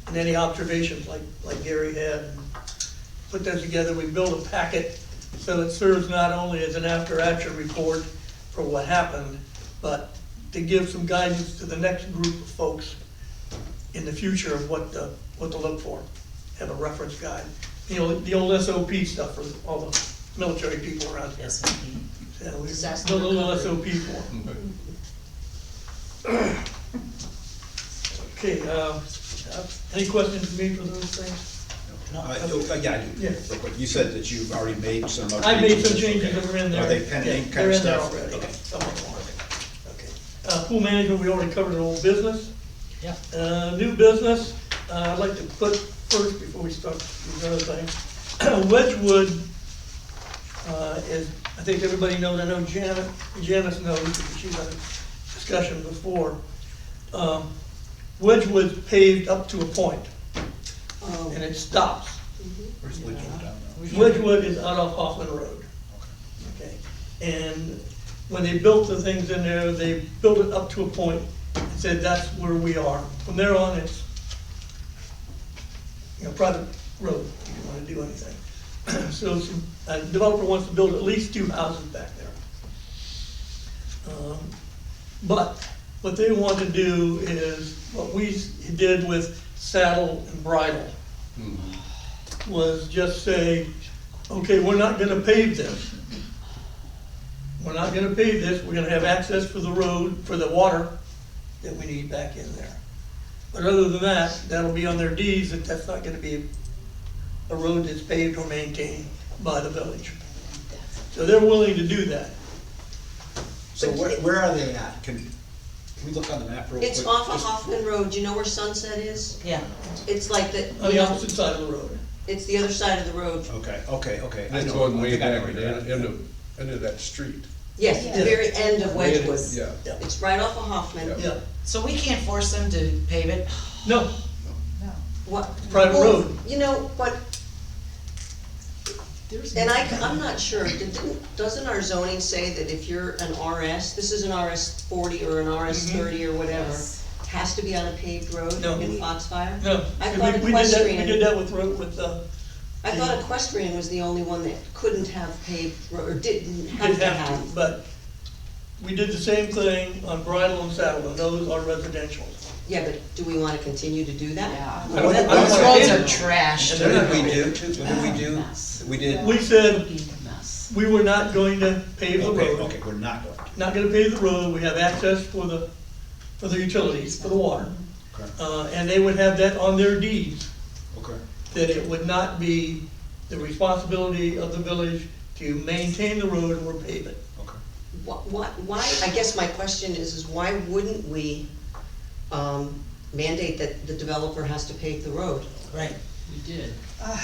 And any observations like Gary had, and put those together. We built a packet so it serves not only as an after-action report for what happened, but to give some guidance to the next group of folks in the future of what to look for. Have a reference guide. You know, the old SOP stuff for all the military people around here. Yes. Yeah, we Disaster built a little recovery. SOP for 'em. Okay, any questions for me for those things? Yeah, I do. Yeah. Real quick. You said that you've already made some updates. I made some to this, changes okay. that were in there. Are they pending Yeah, kind of they're in stuff? there already. Okay. Some of them are. Okay. Pool management, we already covered in old business. Yeah. New business, I'd like to put first, before we start these other things, Wedgewood is, I think everybody knows, I know Janice knows, because she's had a discussion before. Wedgewood's paved up to a point, Oh, and it stops. Where's Woodrow down there? Wedgewood is out off Hoffman Road. Okay, and when they built the things in there, they built it up to a point and said that's where we are. From there on, it's, private road, if you wanna do anything. So, a developer wants to build at least 2 houses back there. But what they want to do is, what we did with Saddle and Bridle, was just say, okay, we're not gonna pave this. We're not gonna pave this, we're gonna have access for the road, for the water that we need back in there. But other than that, that'll be on their deeds, that that's not gonna be a road that's paved or maintained by the village. So they're willing to do that. So where are they at? Can we look on the map real quick? it's off of Just- Hoffman Road, you know where Sunset is? Yeah. It's like the, On the opposite side of the road. it's the other side of the road. Okay. I It's know. going I way think I know back where at you're the at. end of that street. Yes, at the very end of Wedgewood. Yeah. Yeah. It's right off of Hoffman. Yeah. Yeah, So we can't force them to pave it? no, No. What? Private well, road. You know, but, and I'm not sure, doesn't our zoning say that if you're an RS, this is an RS 40 or an RS 30 or whatever, has to be on a paved road No. in Foxfire? no. I We thought did that, we equestrian- did that with, I thought equestrian was the only one that couldn't have paved, or didn't have didn't to have to, have. but we did the same thing on Bridle and Saddle, and those are residential. Yeah, but do we wanna continue to do that? I don't- I don't Those wanna roads pave are them. trashed. And What they're did we not- do to, what did we do? We did. We said we were not going to pave the Okay, road, okay, we're not going to. not gonna pave the road, we have access for the utilities, for the water. Okay. And they would have that on their deeds, Okay. that it would not be the responsibility of the village to maintain the road or pave it. Okay. Why, I guess my question is why wouldn't we mandate that the developer has to pave the road? Right. We did.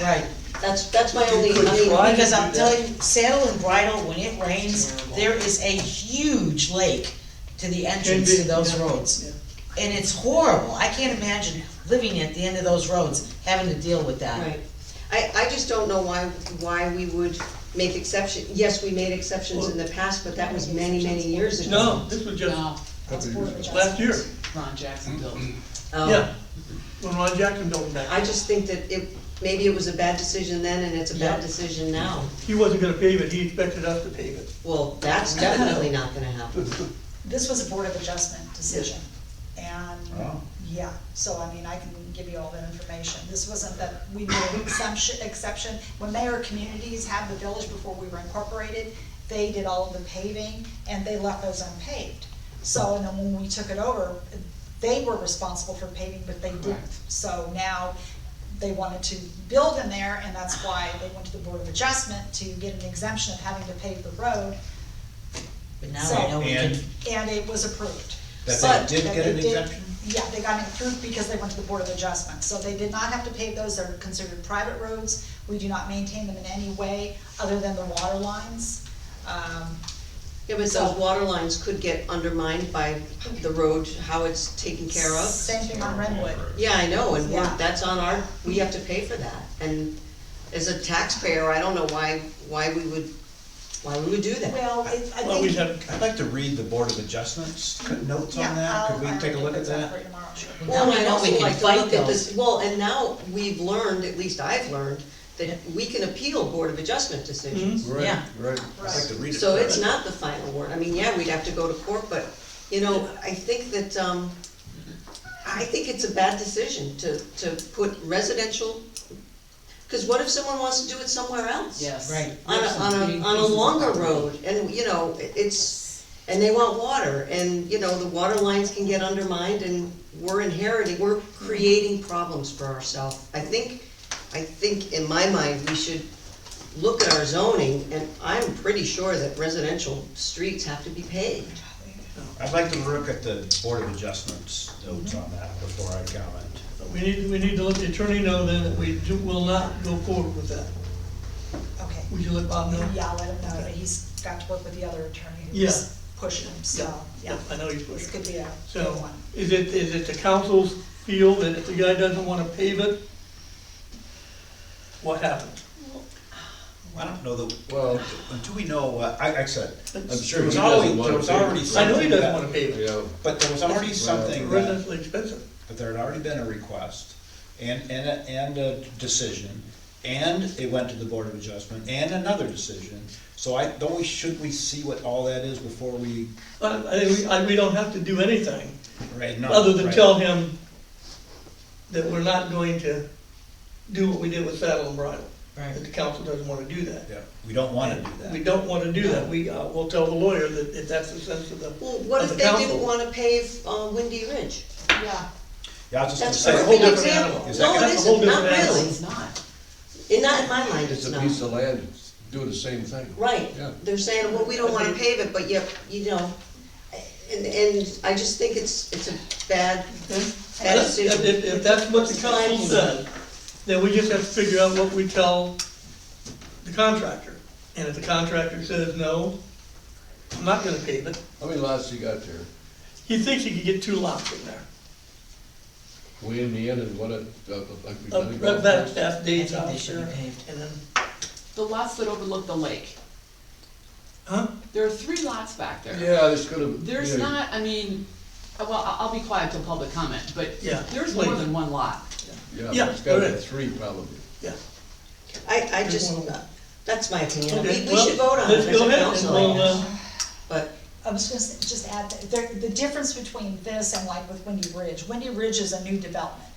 Right. That's my only, I mean, Why? Because I'll tell you, Saddle and Bridle, when it rains, there is a huge lake to the entrance to those roads. Yeah. And it's horrible. I can't imagine living at the end of those roads, having to deal with that. right. I just don't know why we would make exception, yes, we made exceptions in the past, but that was many, many years ago. No, this was just No, That's Board of last year, Ron Jackson built. Oh. yeah, when Ron Jackson built them back. I just think that maybe it was a bad decision then and it's a bad Yeah. decision now. He wasn't gonna pave it, he expected us to pave it. Well, that's definitely not gonna happen. This was a Board of Adjustment decision, and, Oh. yeah, so I mean, I can give you all that information. This wasn't that we made an exception. When Mayor Communities had the village before we were incorporated, they did all of the paving, and they left those unpaved. So, and then when we took it over, they were responsible for paving, but they didn't. Correct. So now, they wanted to build in there, and that's why they went to the Board of Adjustment to get an exemption of having to pave the road, But now So- I know we And- can, and it was approved. That But they did that get they an did- exemption? Yeah, they got it approved because they went to the Board of Adjustment, so they did not have to pave those, they're considered private roads. We do not maintain them in any way other than the water lines. Yeah, but those water lines could get undermined by the road, how it's taken care of. Same thing on Renwood. Yeah, I know, and Yeah. that's on we have to pay for that. And as a taxpayer, I don't know why we would do that. Well, I Well, we'd think. have, I'd like to read the Board of Adjustments notes Yeah, on that, could we I'll take a look at get those out that? for you tomorrow, sure. Well, now we I'd know also we can like to fight look at those. this, well, and now we've learned, at least I've learned, that we can appeal Board of Adjustment decisions. Right, Yeah. right. I'd like to read it. So for it's us. not the final word. I mean, yeah, we'd have to go to court, but, I think that, I think it's a bad decision to put residential, because what if someone wants to do it somewhere else? Yes. Right. On a longer road, and, and they want water, and, the water lines can get undermined, and we're creating problems for ourselves. I think in my mind, we should look at our zoning, and I'm pretty sure that residential streets have to be paved. I'd like to look at the Board of Adjustments notes on that before I comment. we need to let the attorney know then that we will not go forward with that. Okay. Would you let Bob know? Yeah, I'll let him know, but he's got to work with the other attorney Yeah. who's pushing him, so, yeah. I know he's This pushing. could be a So, good one. is it the council's feel that if the guy doesn't wanna pave it, what happens? I don't know that, Well, do we know, like I said, I'm there sure he was doesn't already, want there to was pay already it. I know he something doesn't that, wanna pave it, Yeah, but there was already something that, residentially expensive. but there had already been a request and a decision, and it went to the Board of Adjustment, and another decision. So shouldn't we see what all that is before we, I think we don't have to do anything, right, no. other than right. tell him that we're not going to do what we did with Saddle and Bridle. Right. That the council doesn't wanna do that. Yeah, we don't wanna do that. We don't wanna do that, we'll tell the lawyer that if that's the sense of the, Well, what of if the they council. didn't wanna pave, Windy Ridge? Yeah. Yeah, I was just gonna That's say. a whole perfect different example. animal. Is No, that- it that's a whole isn't, not different animal. really. It's not. Not in my mind, it's it's a piece not. of land, doing the same thing. Right, Yeah. they're saying, well, we don't wanna pave it, but yet, and I just think it's a bad decision. If that's what the council said, then we just have to figure out what we tell the contractor. And if the contractor says, no, I'm not gonna pave it, How many lots you got there? he thinks he could get 2 lots in there. Way in the end, and what like we've done. in golf That's course? Dave's I think they house should there. be paved. And then, The lots that overlook the lake. huh? There are 3 lots back there. Yeah, there's gonna. There's yeah, not, I mean, well, I'll be quiet till public comment, but Yeah, there's more please. than 1 lot. Yeah, Yeah, it's gotta there be is. 3 probably. Yeah. I just, that's my opinion. Okay, We should vote on it let's as go a ahead and council, we'll, I guess. But, I was gonna just add, that the difference between this and like with Windy Ridge is a new development.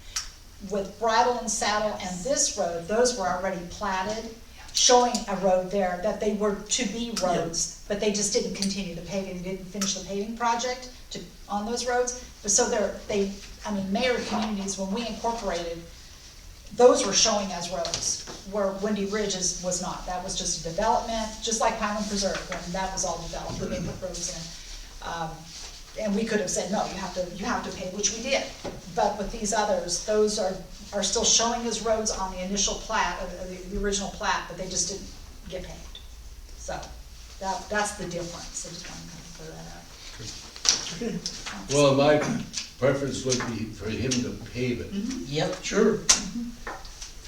With Bridle and Saddle and this road, those were already platted, showing a road there, that they were to be roads, but they just didn't continue the paving, they didn't finish the paving project on those roads. But so Mayor Communities, when we incorporated, those were showing as roads, where Windy Ridge was not. That was just a development, just like Highland Preserve, when that was all developed, when they put roads in. and we could have said, no, you have to pay, which we did. But with these others, those are still showing as roads on the initial plat, the original plat, but they just didn't get paved. So, that's the difference, I just wanted to kind of clear that up. Okay, Well, my preference would be for him to pave it. Yep, sure.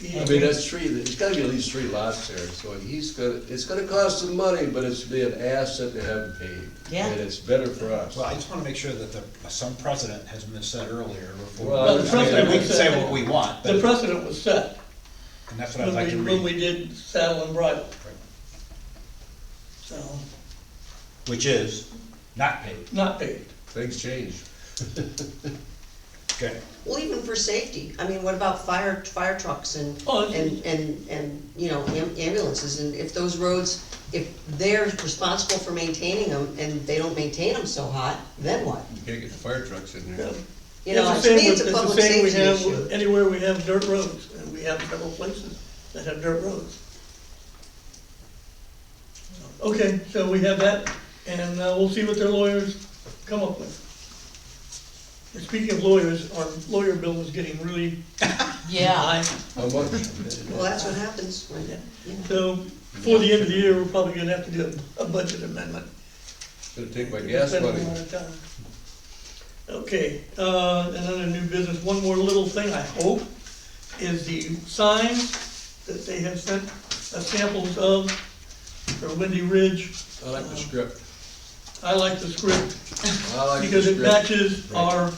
I mean, that's there's gotta be at least 3 lots there, so it's gonna cost some money, but it's be an asset to have it paved. Yeah. And it's better for us. Well, I just wanna make sure that some precedent has been set earlier before. Well, Well, the I mean, precedent we was can say set. what we want, The but, precedent was set and that's what I'd like to when we read, did saddle and bridle, so, which is not paid. not paved. Things change. Okay. Well, even for safety, I mean, what about fire trucks and, Oh, you know, ambulances, and if those roads, if they're responsible for maintaining them, and they don't maintain them so hot, then what? You can't get the fire trucks in Yeah. there. You know, It's to the me, same it's a with- public the same we safety have issue. anywhere we have dirt roads, and we have several places that have dirt roads. Okay, so we have that, and we'll see what their lawyers come up with. And speaking of lawyers, our lawyer bill is getting really yeah. high. How much? Well, that's what happens when, Yeah. yeah. So before the end of the year, we're probably gonna have to do a budget amendment. Gonna take my gas Spend a money. lot of time. Okay, another new business, one more little thing, I hope, is the signs that they have sent us samples of for Windy Ridge. I like the script. I like the script I like the because it script. matches our,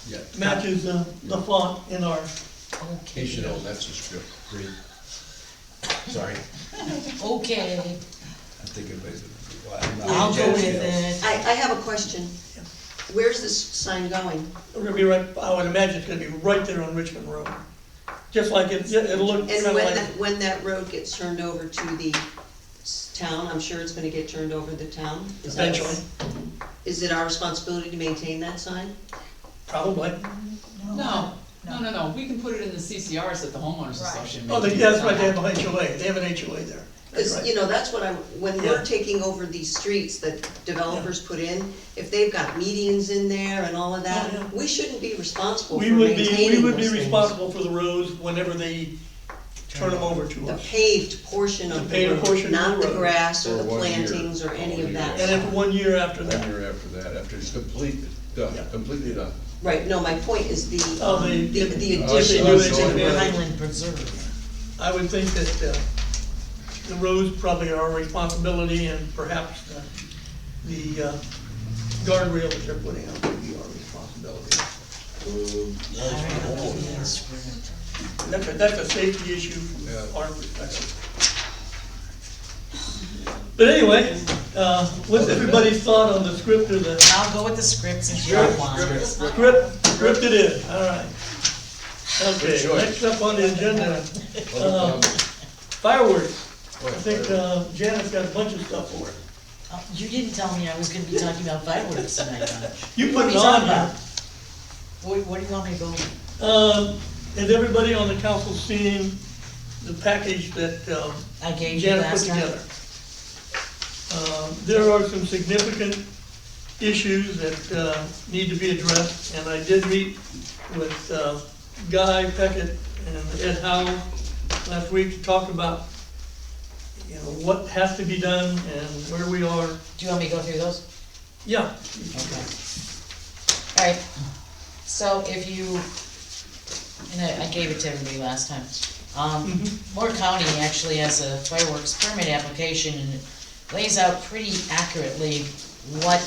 Yeah. matches the font in our, He should know, that's the script. Agreed. Sorry, Okay, I'm thinking of it. Well, I'm not- I'll go with it. I have a question. Where's this sign going? we're gonna be right, I would imagine it's gonna be right there on Richmond Road. Just like it'll look kinda And like. when that road gets turned over to the town, I'm sure it's gonna get turned over to the town? Is that- Eventually, Is it our responsibility to maintain that sign? probably. No, we can put it in the CCRs that the homeowners Right. association. Oh, maintains. that's right, they have an HOA, they have an HOA there. That's Because, right. you know, that's what when Yeah. we're taking over these streets that developers put in, if they've got medians in there and all of Oh, yeah. that, we shouldn't be responsible for We would be maintaining those things. responsible for the roads whenever they turn them over to The us. paved portion The of the paved portion road, of not the the road. grass or Or the 1 year. plantings or any of that. And then for 1 year after 1 that. year after that, after it's completed, done, Yeah. completely done. Right, no, my point is the Oh, the addition. Oh, so- to- Yeah. Highland Preserve. I would think that the roads probably are our responsibility and perhaps the guardrail that they're putting up would be our responsibility. That's a safety issue from Yeah. our perspective. But anyway, what's everybody's thought on the script or the I'll go with the script since you're one. script it is, all right. Okay, Good choice. next up on the agenda, fireworks. I think Janet's got a bunch of stuff for it. Oh, you didn't tell me I was gonna be talking about fireworks tonight, huh? You What put are it you on talking here. about? What do you want me to go with? Has everybody on the council seen the package that I gave you Janet put last time? together? There are some significant issues that need to be addressed, and I did meet with Guy Peckett and Ed Howell last week to talk about, you know, what has to be done and where we are. Do you want me to go through those? Yeah. Alright, so if you, and I gave it to everybody last time. Moore County actually has a fireworks permit application and it lays out pretty accurately what,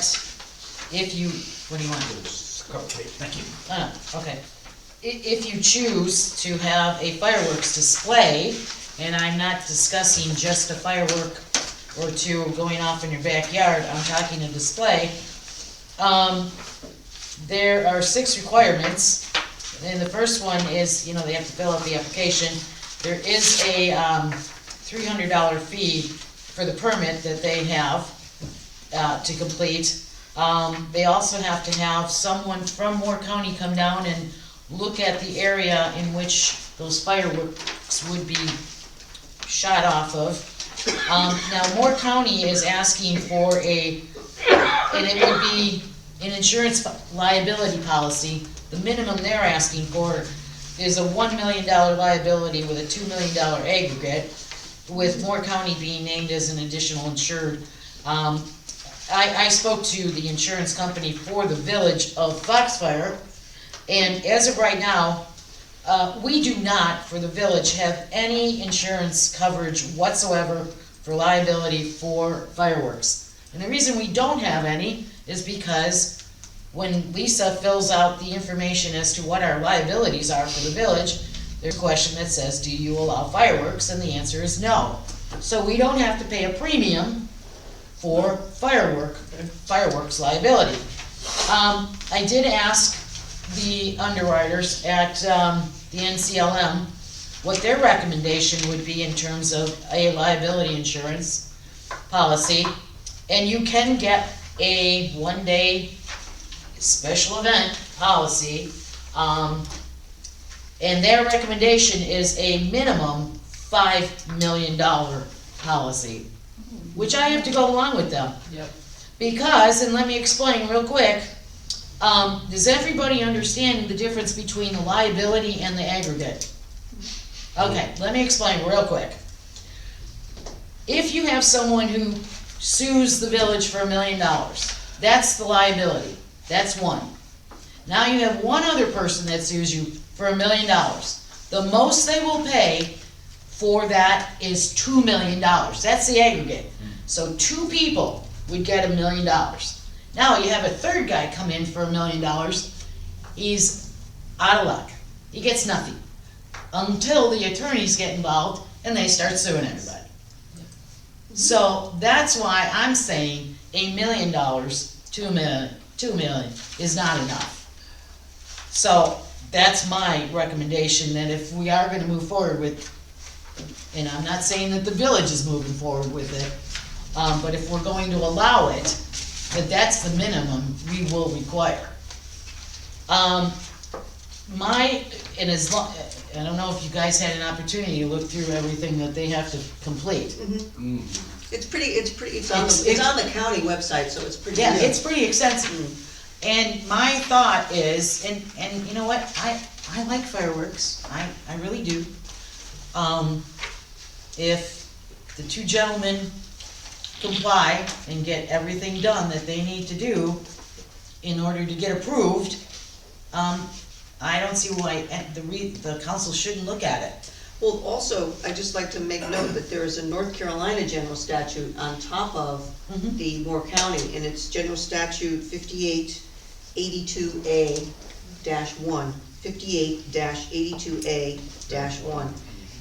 if you, what do you want? Thank you. Oh, okay. If you choose to have a fireworks display, and I'm not discussing just a firework or two going off in your backyard, I'm talking a display. There are 6 requirements, and the first one is, you know, they have to fill out the application. There is a $300 fee for the permit that they have to complete. They also have to have someone from Moore County come down and look at the area in which those fireworks would be shot off of. Now, Moore County is asking for and it would be in insurance liability policy, the minimum they're asking for is a $1 million liability with a $2 million aggregate, with Moore County being named as an additional insured. I spoke to the insurance company for the village of Foxfire, and as of right now, we do not, for the village, have any insurance coverage whatsoever for liability for fireworks. And the reason we don't have any is because when Lisa fills out the information as to what our liabilities are for the village, there's a question that says, do you allow fireworks? And the answer is no. So we don't have to pay a premium for fireworks liability. I did ask the underwriters at the NCLM what their recommendation would be in terms of a liability insurance policy. And you can get a one-day special event policy, and their recommendation is a minimum $5 million policy, which I have to go along with them. Yep. Because, and let me explain real quick, does everybody understand the difference between the liability and the aggregate? Okay, let me explain real quick. If you have someone who sues the village for $1 million, that's the liability. That's one. Now you have one other person that sues you for $1 million. The most they will pay for that is $2 million. That's the aggregate. So two people would get $1 million. Now you have a third guy come in for $1 million. He's out of luck. He gets nothing until the attorneys get involved and they start suing everybody. So that's why I'm saying $1 million, $2 million is not enough. So that's my recommendation, that if we are gonna move forward with, and I'm not saying that the village is moving forward with it, but if we're going to allow it, that's the minimum we will require. I don't know if you guys had an opportunity to look through everything that they have to complete. It's on the county website, so it's pretty. Yeah, it's pretty extensive. And my thought is, and you know what, I like fireworks, I really do. If the two gentlemen comply and get everything done that they need to do in order to get approved, I don't see why the council shouldn't look at it. Well, also, I'd just like to make note that there is a North Carolina general statute on top of the Moore County, and it's General Statute 5882A-1, 58-82A-1.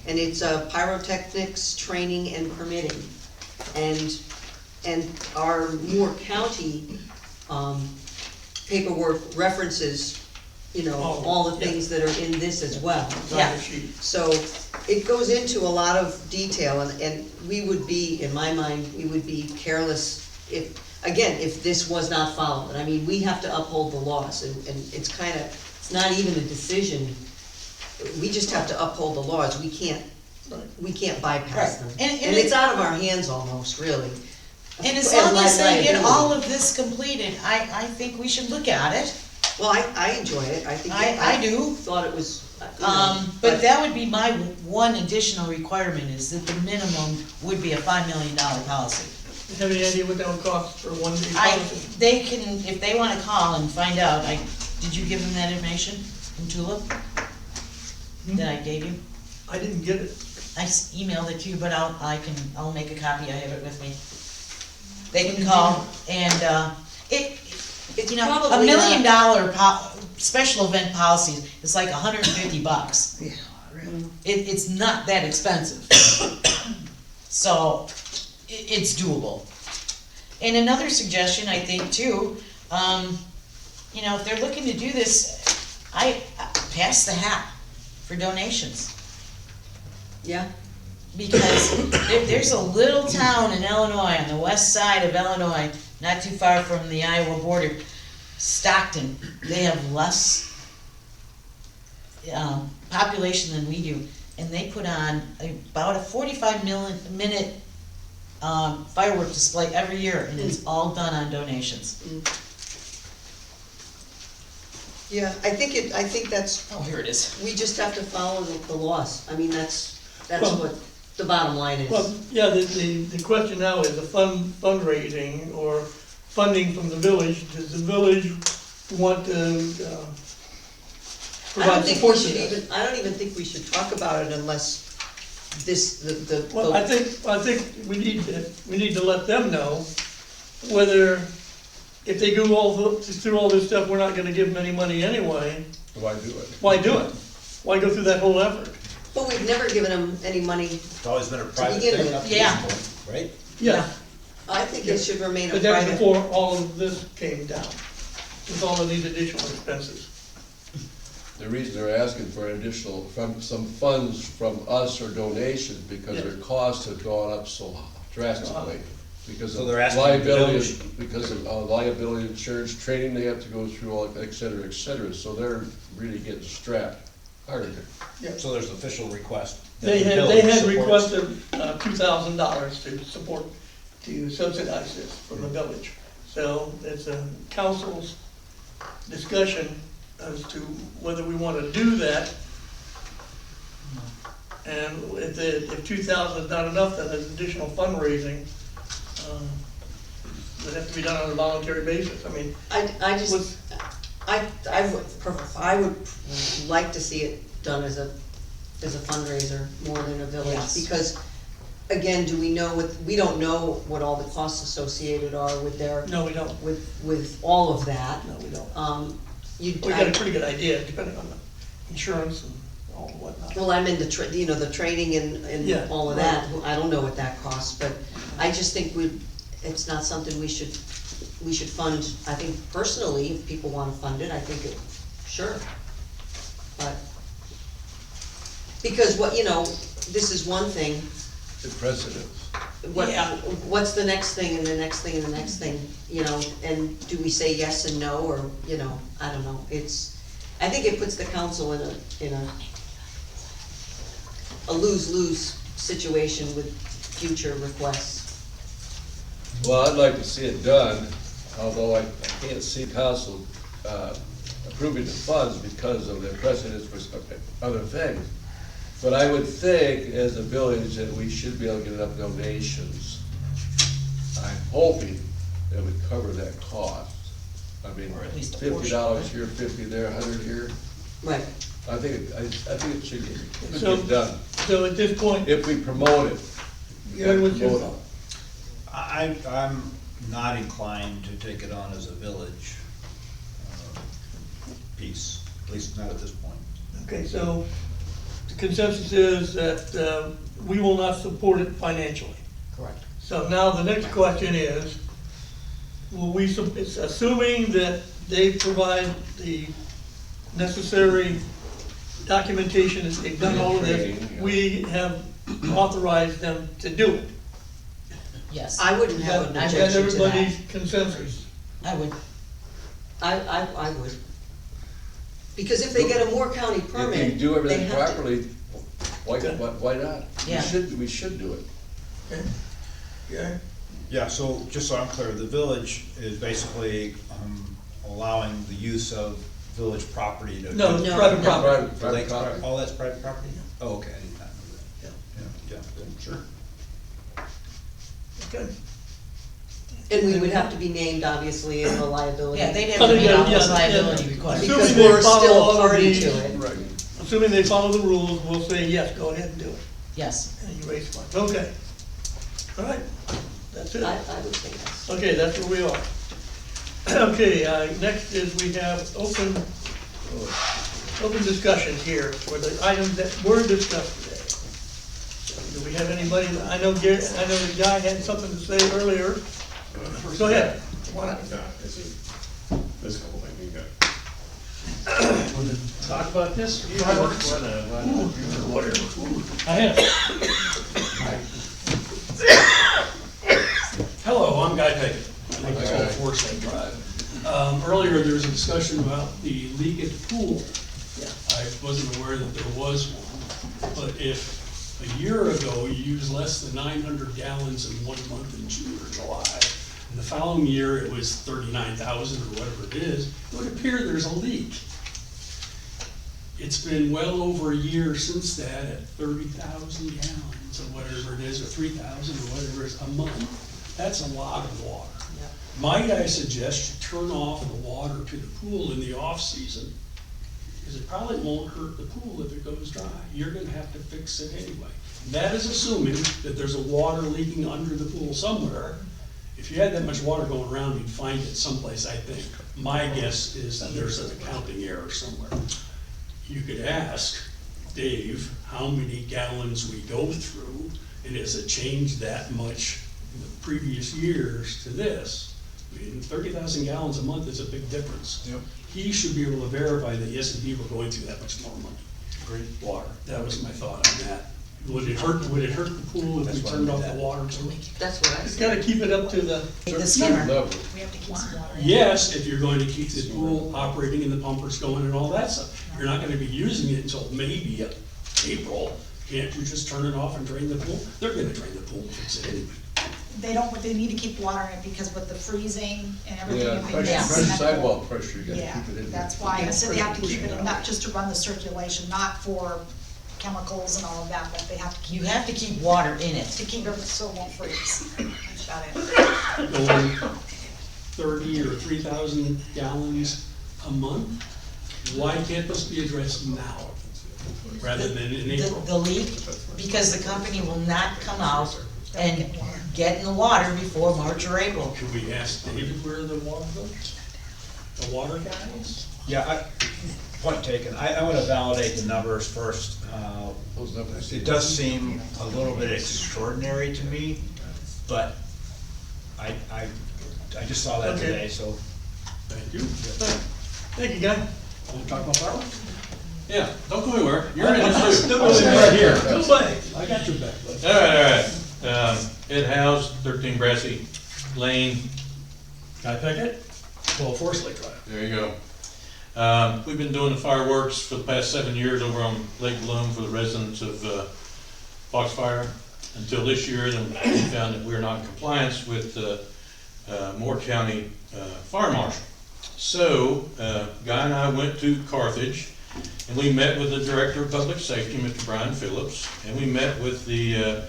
And it's pyrotechnics, training, and permitting. And our Moore County paperwork references, all the things that are in this as well. Yeah. So it goes into a lot of detail, and we would be, in my mind, we would be careless if this was not followed. I mean, we have to uphold the laws, and it's not even a decision. We just have to uphold the laws. We can't bypass them. And it's out of our hands almost, really. And as long as they get all of this completed, I think we should look at it. Well, I enjoy it. I think I do. Thought it was. But that would be my one additional requirement, is that the minimum would be a $5 million policy. Have any idea what that would cost for one day policy? They can, if they wanna call and find out, did you give them that information from Tulip? That I gave you? I didn't get it. I emailed it to you, but I'll make a copy, I have it with me. They can call and, It's $1 probably million special event policy is like $150. Yeah, really. It's not that expensive. So, it's doable. And another suggestion, I think, too, if they're looking to do this, I pass the hat for donations. Yeah. Because there's a little town in Illinois, on the west side of Illinois, not too far from the Iowa border, Stockton. They have less population than we do, and they put on about a 45-minute firework display every year, and it's all done on donations. Yeah, I think that's, Oh, here it is. we just have to follow the laws. I mean, that's Well- what the bottom line is. Well, yeah, the question now is the fundraising or funding from the village. Does the village want to I don't provide think we support to should that? even, I don't even think we should talk about it unless the. Well, I think we need to let them know whether, if they go through all this stuff, we're not gonna give them any money anyway, Why do it? why do it? Why go through that whole effort? But we've never given them any money. It's always been a private begin thing with. up to Yeah. this point, right? Yeah, I think it should remain a but that's private. before all of this came down, with all of these additional expenses. The reason they're asking for an additional, some funds from us or donations, because their costs have gone up so drastically. Because So of they're asking the liability, village- because of liability insurance, training they have to go through, all et cetera, so they're really getting strapped harder. So there's an official request. that They the had village supports. requested $2,000 to support, to subsidize this from the village. So it's a council's discussion as to whether we want to do that. And if 2,000 is not enough, then there's additional fundraising. Would have to be done on a voluntary basis. I mean, I just, what's- I would like to see it done as a fundraiser more than a village. Yes. Because, again, do we know we don't know what all the costs associated are with no, we don't. with all of that. No, we don't. We You, got a pretty good idea, depending on the insurance and all the whatnot. well, I'm in the training and Yeah, all of right. that, I don't know what that costs, but I just think it's not something we should fund. I think personally, if people wanna fund it, I think sure. But, because this is one thing, The precedence. Yeah. what's the next thing and the next thing and the next thing, and do we say yes and no, or, I don't know, I think it puts the council in a lose-lose situation with future requests. Well, I'd like to see it done, although I can't see council approving the funds because of the precedence for other things. But I would think, as a village, that we should be able to get enough donations. I'm hoping that would cover that cost. I mean, Or at least a $50 here, 50 there, 100 here. Right. I think it should So- get done, So at this point, if we promote it. Gary, what's your Promote it. thought? I'm not inclined to take it on as a village piece, at least not at this point. Okay, so the consensus is that we will not support it financially. Correct. So now the next question is, it's assuming that they provide the necessary documentation, that they've done all of this, Training, yeah. we have authorized them to do it. Yes, I wouldn't have an Is that objection to that. everybody's consensus? I would. I would. Because if they get a Moore County permit, If you do they everything have to. properly, why not? Yeah. We should do it. Okay. Yeah, Yeah, so just so I'm clear, the village is basically allowing the use of village property to. no, it's No. private property. Private Lakes, property. all that's private property? Oh, okay, I did not know that. Yeah, sure. Okay. And we would have to be named, obviously, in the liability. Yeah, they'd have to meet all those liability requirements. Because Assuming they we're follow still all of party these- to it. Right. Assuming they follow the rules, we'll say, yes, go ahead and do it. Yes. And you raise funds, okay. All right, that's it. I would say yes. Okay, that's where we are. Okay, next is we have open discussion here for the items that were discussed today. So, do we have anybody, I know the guy had something to say earlier. Go ahead. Why not? This couple things you got. Want to talk about this? Fireworks? I have. Hello, I'm Guy Pickett. I live on Forest Drive. Earlier, there was a discussion about the leak at the pool. I wasn't aware that there was one, but if a year ago you used less than 900 gallons in 1 month in June or July, and the following year it was 39,000 or whatever it is, it would appear there's a leak. It's been well over a year since that, at 30,000 gallons or whatever it is, or 3,000 or whatever it is a month. That's a lot of water. Might I suggest you turn off the water to the pool in the off-season? Because it probably won't hurt the pool if it goes dry. You're gonna have to fix it anyway. That is assuming that there's a water leaking under the pool somewhere. If you had that much water going around, you'd find it someplace, I think. My guess is that there's an accounting error somewhere. You could ask Dave how many gallons we go through, and has it changed that much in the previous years to this? I mean, 30,000 gallons a month is a big difference. Yep. He should be able to verify that yes, indeed, we're going through that much more money. Great. Water. That was my thought on that. Would it hurt the pool if we turned off the water too? That's what I It's said. gotta keep it up to the, The skimmer. Level. We have to keep some water in. Yes, if you're going to keep the pool operating and the pumpers going and all that stuff. You're not gonna be using it until maybe April. Can't you just turn it off and drain the pool? They're gonna drain the pool and fix it anyway. They need to keep water in it because with the freezing and everything. Yeah, if it pressure, gets pressure, in that pool- sidewall pressure, you gotta Yeah, keep it in there. that's why, so they have to keep it enough just to run the circulation, not for chemicals and all of that, but they have to keep, You have to keep water in it. to keep it so it won't freeze. That's about it. Going 30 or 3,000 gallons a month? Why can't this be addressed now, rather than in April? The leak, because the company will not come out and get in the water before March or April. Should we ask David where the water goes? The water guys? Yeah, point taken. I want to validate the numbers first. Those numbers. It does seem a little bit extraordinary to me, but I just saw that Okay. today, so. Thank you. thank you, guy. Want to talk about fireworks? Yeah, don't go anywhere, you're in this too. Don't go anywhere. Right here. Go away. I got your back, bud. All right. Ed House, 13 Grassy Lane, Guy Pickett, 12 Forest Lake Drive. there you go. We've been doing the fireworks for the past 7 years over on Lake Bloom for the residents of Foxfire. Until this year, then we found that we're not in compliance with Moore County Fire Marshal. So, Guy and I went to Carthage, and we met with the Director of Public Safety, Mr. Brian Phillips, and we met with the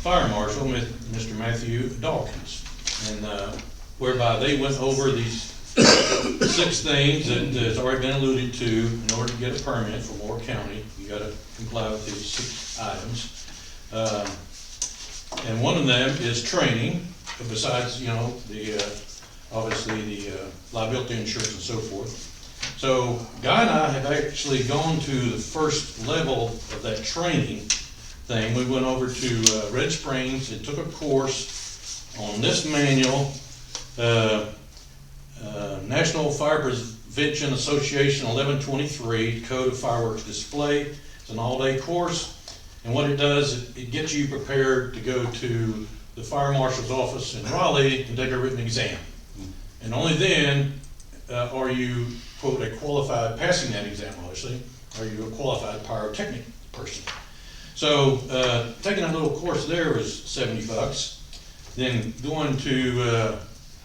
Fire Marshal, Mr. Matthew Dawkins, and whereby they went over these 6 things that has already been alluded to. In order to get a permit for Moore County, you gotta comply with these 6 items. And one of them is training, besides, you know, the, obviously the liability insurance and so forth. So Guy and I have actually gone to the first level of that training thing. We went over to Red Springs and took a course on this manual, National Fire Prevention Association 1123, Code of Fireworks Display. It's an all-day course. And what it does, it gets you prepared to go to the fire marshal's office in Raleigh and take a written exam. And only then are you, quote, a qualified, passing that exam, obviously, are you a qualified pyrotechnic person. So taking a little course there was $70. Then going to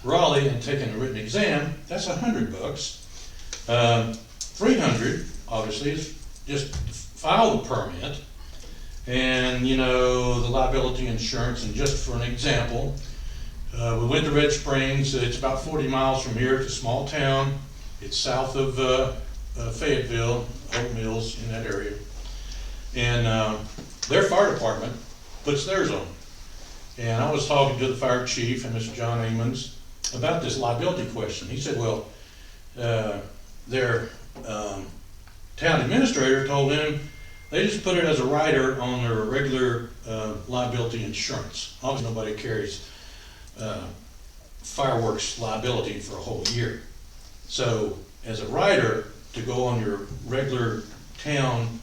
Raleigh and taking a written exam, that's $100. $300, obviously, is just to file the permit. And, you know, the liability insurance, and just for an example, we went to Red Springs. It's about 40 miles from here. It's a small town. It's south of Fayetteville, Oak Mills, in that area. And their fire department puts theirs on. And I was talking to the fire chief and Mr. John Amons about this liability question. He said, well, their town administrator told him they just put it as a rider on their regular liability insurance. Obviously, nobody carries fireworks liability for a whole year. So, as a rider, to go on your regular town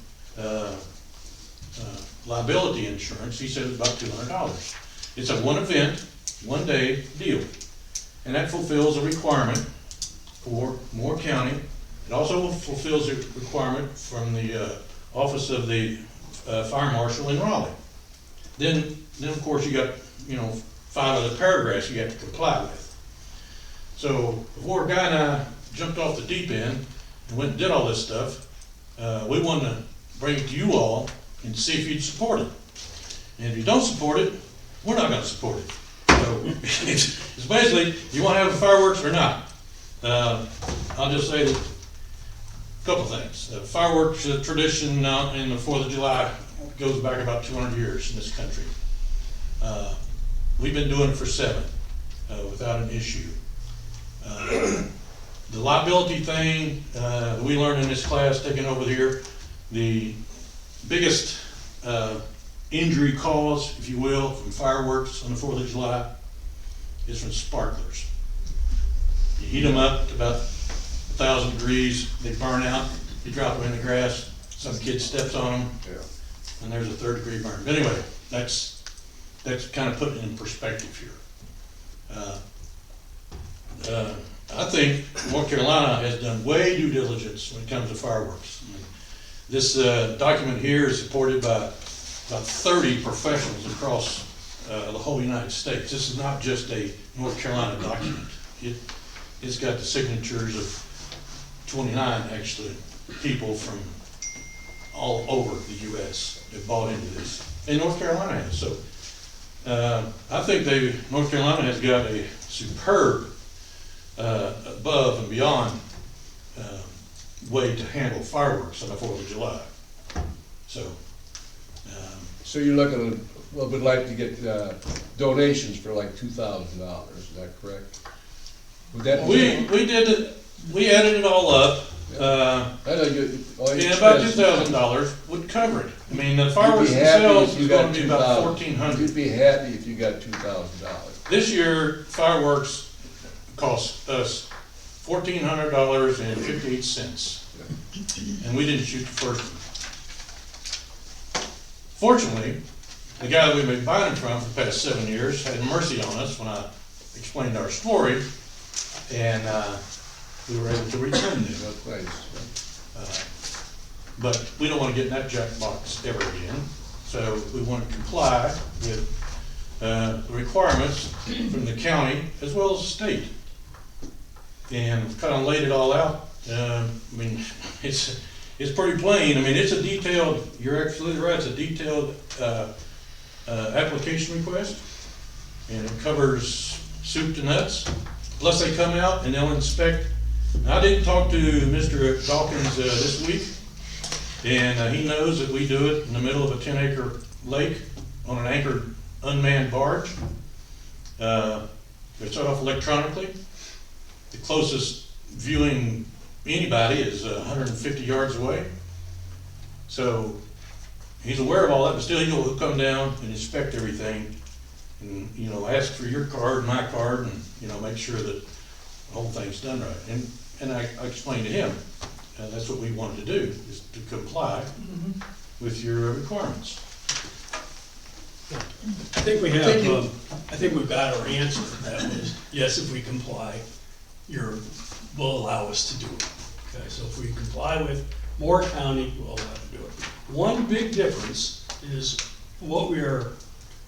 liability insurance, he said it's about $200. It's a one event, 1 day deal. And that fulfills a requirement for Moore County. It also fulfills a requirement from the Office of the Fire Marshal in Raleigh. Then of course you got, you know, 5 other paragraphs you have to comply with. So before Guy and I jumped off the deep end and went and did all this stuff, we want to bring it to you all and see if you'd support it. And if you don't support it, we're not gonna support it. So, it's basically, you wanna have fireworks or not? I'll just say that, a couple things. Fireworks tradition now in the 4th of July goes back about 200 years in this country. We've been doing it for 7, without an issue. The liability thing, that we learned in this class taken over here, the biggest, injury cause, if you will, from fireworks on the 4th of July is from sparklers. You heat them up to about 1,000 degrees, they burn out, you drop them in the grass, some kid steps on them, and there's a 3rd-degree burn. But anyway, that's kind of putting it in perspective here. I think North Carolina has done way due diligence when it comes to fireworks. This document here is supported by about 30 professionals across the whole United States. This is not just a North Carolina document. It's got the signatures of 29, actually, people from all over the U.S. that bought into this. And North Carolina has. So I think North Carolina has got a superb above and beyond way to handle fireworks on the 4th of July. So you're looking at, well, we'd like to get donations for like $2,000, is that correct? Would that We did it, we added it all up, I know all your and about expenses. $2,000 would cover it. I mean, the You'd fireworks be happy themselves if you is got gonna be about 2,000. $1,400. You'd be happy if you got $2,000. This year, fireworks cost us $1,400.58, and we didn't shoot the first one. Fortunately, the guy that we've been buying from for the past 7 years had mercy on us when I explained our story, and we were able to return them. That's nice. But we don't want to get in that jackbox ever again, so we want to comply with the requirements from the county as well as the state. And kind of laid it all out. I mean, it's pretty plain. I mean, it's a detailed, you're absolutely right, it's a detailed application request. And it covers soup to nuts. Plus they come out and they'll inspect. Now, I didn't talk to Mr. Dawkins this week, and he knows that we do it in the middle of a 10-acre lake on an anchored unmanned barge. It's set off electronically. The closest viewing anybody is 150 yards away. So he's aware of all that, but still he'll come down and inspect everything and, you know, ask for your card, my card, and, you know, make sure that the whole thing's done right. And I explained to him, that's what we wanted to do, is to comply with your requirements. I think we have, I think we've got our answer. That was, yes, if we comply, will allow us to do it. Okay, so if we comply with Moore County, we'll allow to do it. One big difference is what we are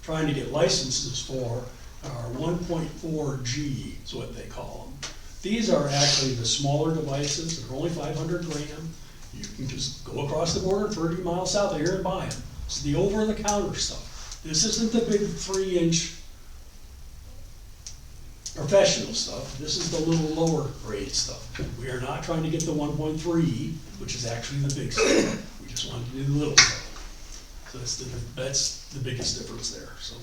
trying to get licenses for are 1.4G is what they call them. These are actually the smaller devices. They're only 500 gram. You can just go across the border 30 miles south of here and buy them. It's the over-the-counter stuff. This isn't the big 3-inch professional stuff. This is the little lower grade stuff. We are not trying to get the 1.3, which is actually the big stuff. We just want to do the little stuff. So that's the biggest difference there. So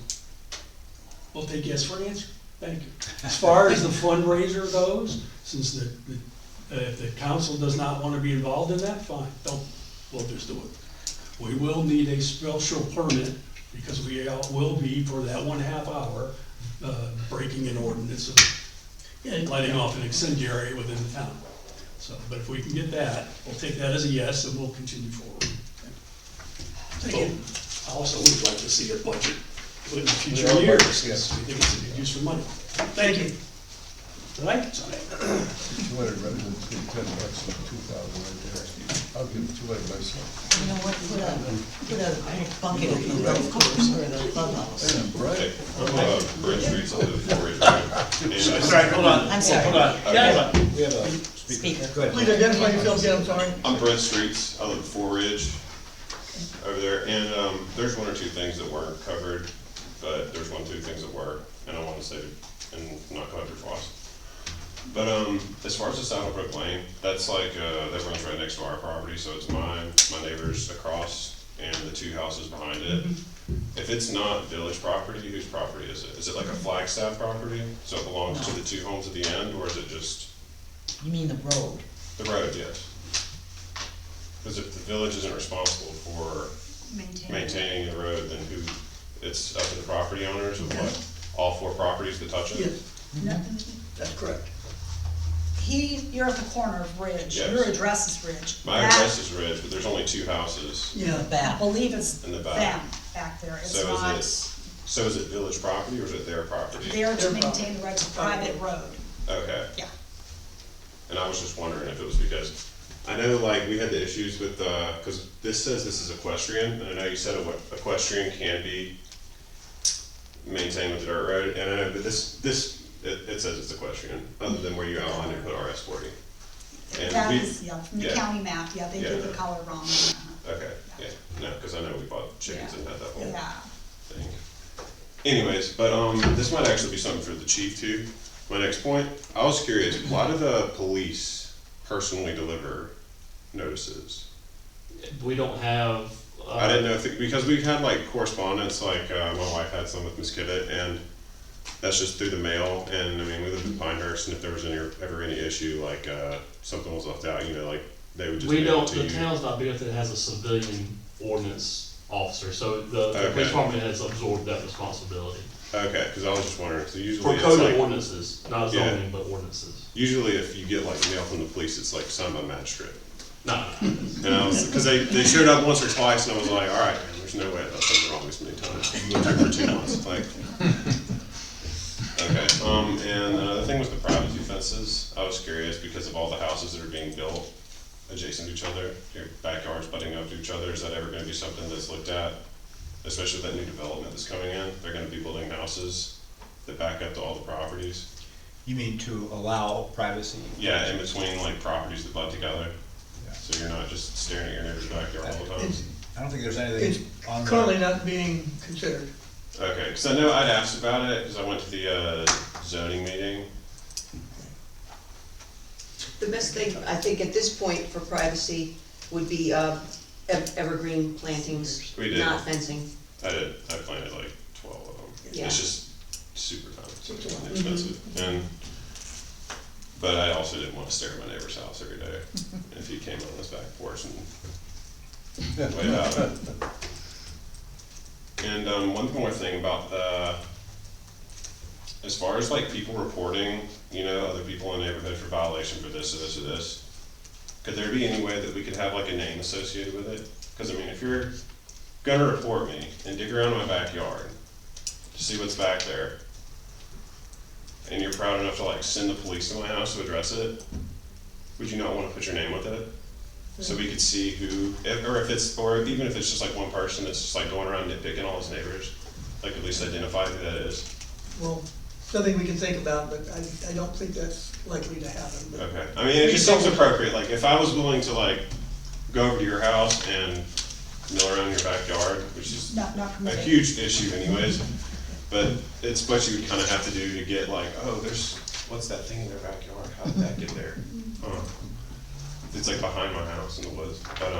we'll take yes for an answer. Thank you. As far as the fundraiser goes, since if the council does not want to be involved in that, fine, we'll just do it. We will need a special permit because we will be for that 1/2 hour breaking an ordinance and lighting off an incendiary within the town. So, but if we can get that, we'll take that as a yes and we'll continue forward. Thank you. Also, we'd like to see a budget in the future years. Yes, we think it's a good use for money. Thank you. Tonight? 200 residents get $10 and 2,000 right there. I'll give it to everybody. You know what, put a bucket in the golf course or the clubhouse. Right. I'm Brent Streets, I live at 4 Ridge Road. And I- Sorry, hold on. I'm sorry. Hold on. Okay. Hold on. We have a Speaker. Go ahead. Please identify yourself again, I'm sorry. I'm Brent Streets, I live at 4 Ridge over there, and there's one or two things that weren't covered, but there's one or two things that were, and I want to say, and not come up here twice. But as far as the Saddlebrook Lane, that's like, that runs right next to our property, so it's mine, my neighbor's across, and the two houses behind it. If it's not village property, whose property is it? Is it like a Flagstaff property? So it belongs to the two homes at the end, or is it just You mean the road? the road, yes? Because if the village isn't responsible for maintaining the road, then who, it's up to the property owners of what, all four properties that touch it? Yes, that's correct. You're at the corner of Ridge, Yes. your address is Ridge. My That- address is Ridge, but there's only two houses, Yeah. I Back. believe it's In the back. them back there, it's So is not, so is it village property or is it their property? they're to Their maintain the road, it's a private road, Okay. yeah. And I was just wondering if it was because, I know like we had the issues with, cause this says this is equestrian, and I know you said equestrian can be maintained with the dirt road, and I know, but it says it's equestrian, other than where you outlined and put RS 40. And That we- is, yeah, from the yeah. county map, yeah, they did Yeah. the color wrong, Okay, yeah, no, cause I know we bought chickens and had that whole yeah. thing. Anyways, but this might actually be something for the chief too. My next point, I was curious, why do the police personally deliver notices? We don't have, I didn't know if, because we've had like correspondence, like, my wife had some with Miss Kivett, and that's just through the mail, and I mean, we lived in Pinehurst, and if there was ever any issue, like, something was left out, you know, like, they would just we mail it don't, to the you. town's not big enough that it has a civilian ordinance officer, so the Okay. police department has absorbed that responsibility. Okay, cause I was just wondering, cause For usually it's code of like, ordinances, not Yeah. zoning, but ordinances. usually if you get like mail from the police, it's like signed by magistrate. No, And I was, because they showed up once or twice, and I was like, all right, man, there's no way I've done something wrong this many times. You lived here for 2 months, like. Okay, and the thing with the privacy fences, I was curious because of all the houses that are being built adjacent to each other, your backyards butting up to each other, is that ever gonna be something that's looked at? Especially with that new development that's coming in, they're gonna be building houses that back up to all the properties. You mean to allow privacy? Yeah, in between like properties that butt together, Yeah. so you're not just staring at your neighbor's backyard all the time. It's, I don't think there's it's anything on the. currently not being considered. Okay, because I know I'd asked about it, because I went to the zoning meeting. The best thing, I think, at this point for privacy would be evergreen plantings, We did. not fencing. I planted like 12 of them. Yeah. It's just super time and expensive, and, but I also didn't want to stare at my neighbor's house every day if he came on his back porch and wait out. And one more thing about as far as like people reporting, you know, other people in the neighborhood for violation for this or this or this, could there be any way that we could have like a name associated with it? Because I mean, if you're gonna report me and dig around my backyard to see what's back there, and you're proud enough to like send the police to my house to address it, would you not wanna put your name with it? So we could see who, or even if it's just like one person that's just like going around nitpicking all his neighbors, like at least identify who that is. Well, something we can think about, but I don't think that's likely to happen. But Okay, I mean, it just seems appropriate, like if I was willing to like go over to your house and mill around your backyard, which is Not a permitted. huge issue anyways, but it's what you would kinda have to do to get like, oh, what's that thing in their backyard, how did that get there? It's like behind my house in the woods, but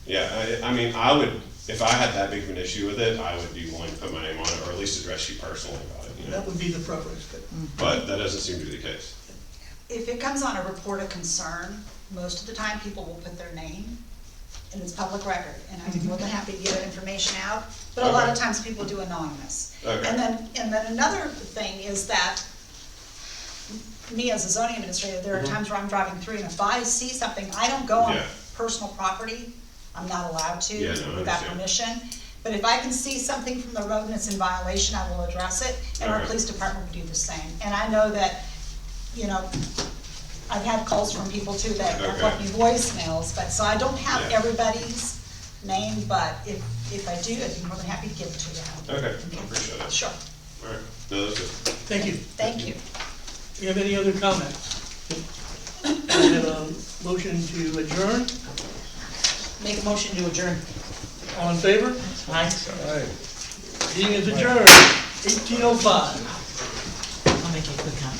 yeah, I mean, I would, if I had that big of an issue with it, I would be willing to put my name on it, or at least address you personally about it, you know? that would be the preference, but But that doesn't seem to be the case. If it comes on a report of concern, most of the time people will put their name, and it's public record, and I'm more than happy to get that information out, but a lot of Okay. times people do anonymous. Okay. And then another thing is that, me as a zoning administrator, there are times where I'm driving through, and if I see something, I don't go on Yeah. personal property, I'm not allowed to, Yeah, no, I without understand. permission. But if I can see something from the road and it's in violation, I will address it, and our Okay. police department will do the same. And I know that, you know, I've had calls from people too that have Okay. left me voicemails, but, so I don't have Yeah. everybody's name, but if I do, I'd be more than happy to give it to you. Okay, I appreciate it. Sure, All right, no, that's good. Thank you. thank you. Do you have any other comments? I have a motion to adjourn. Make a motion to adjourn. All in favor? Aye. Meeting is adjourned, 18:05. I'll make a quick comment.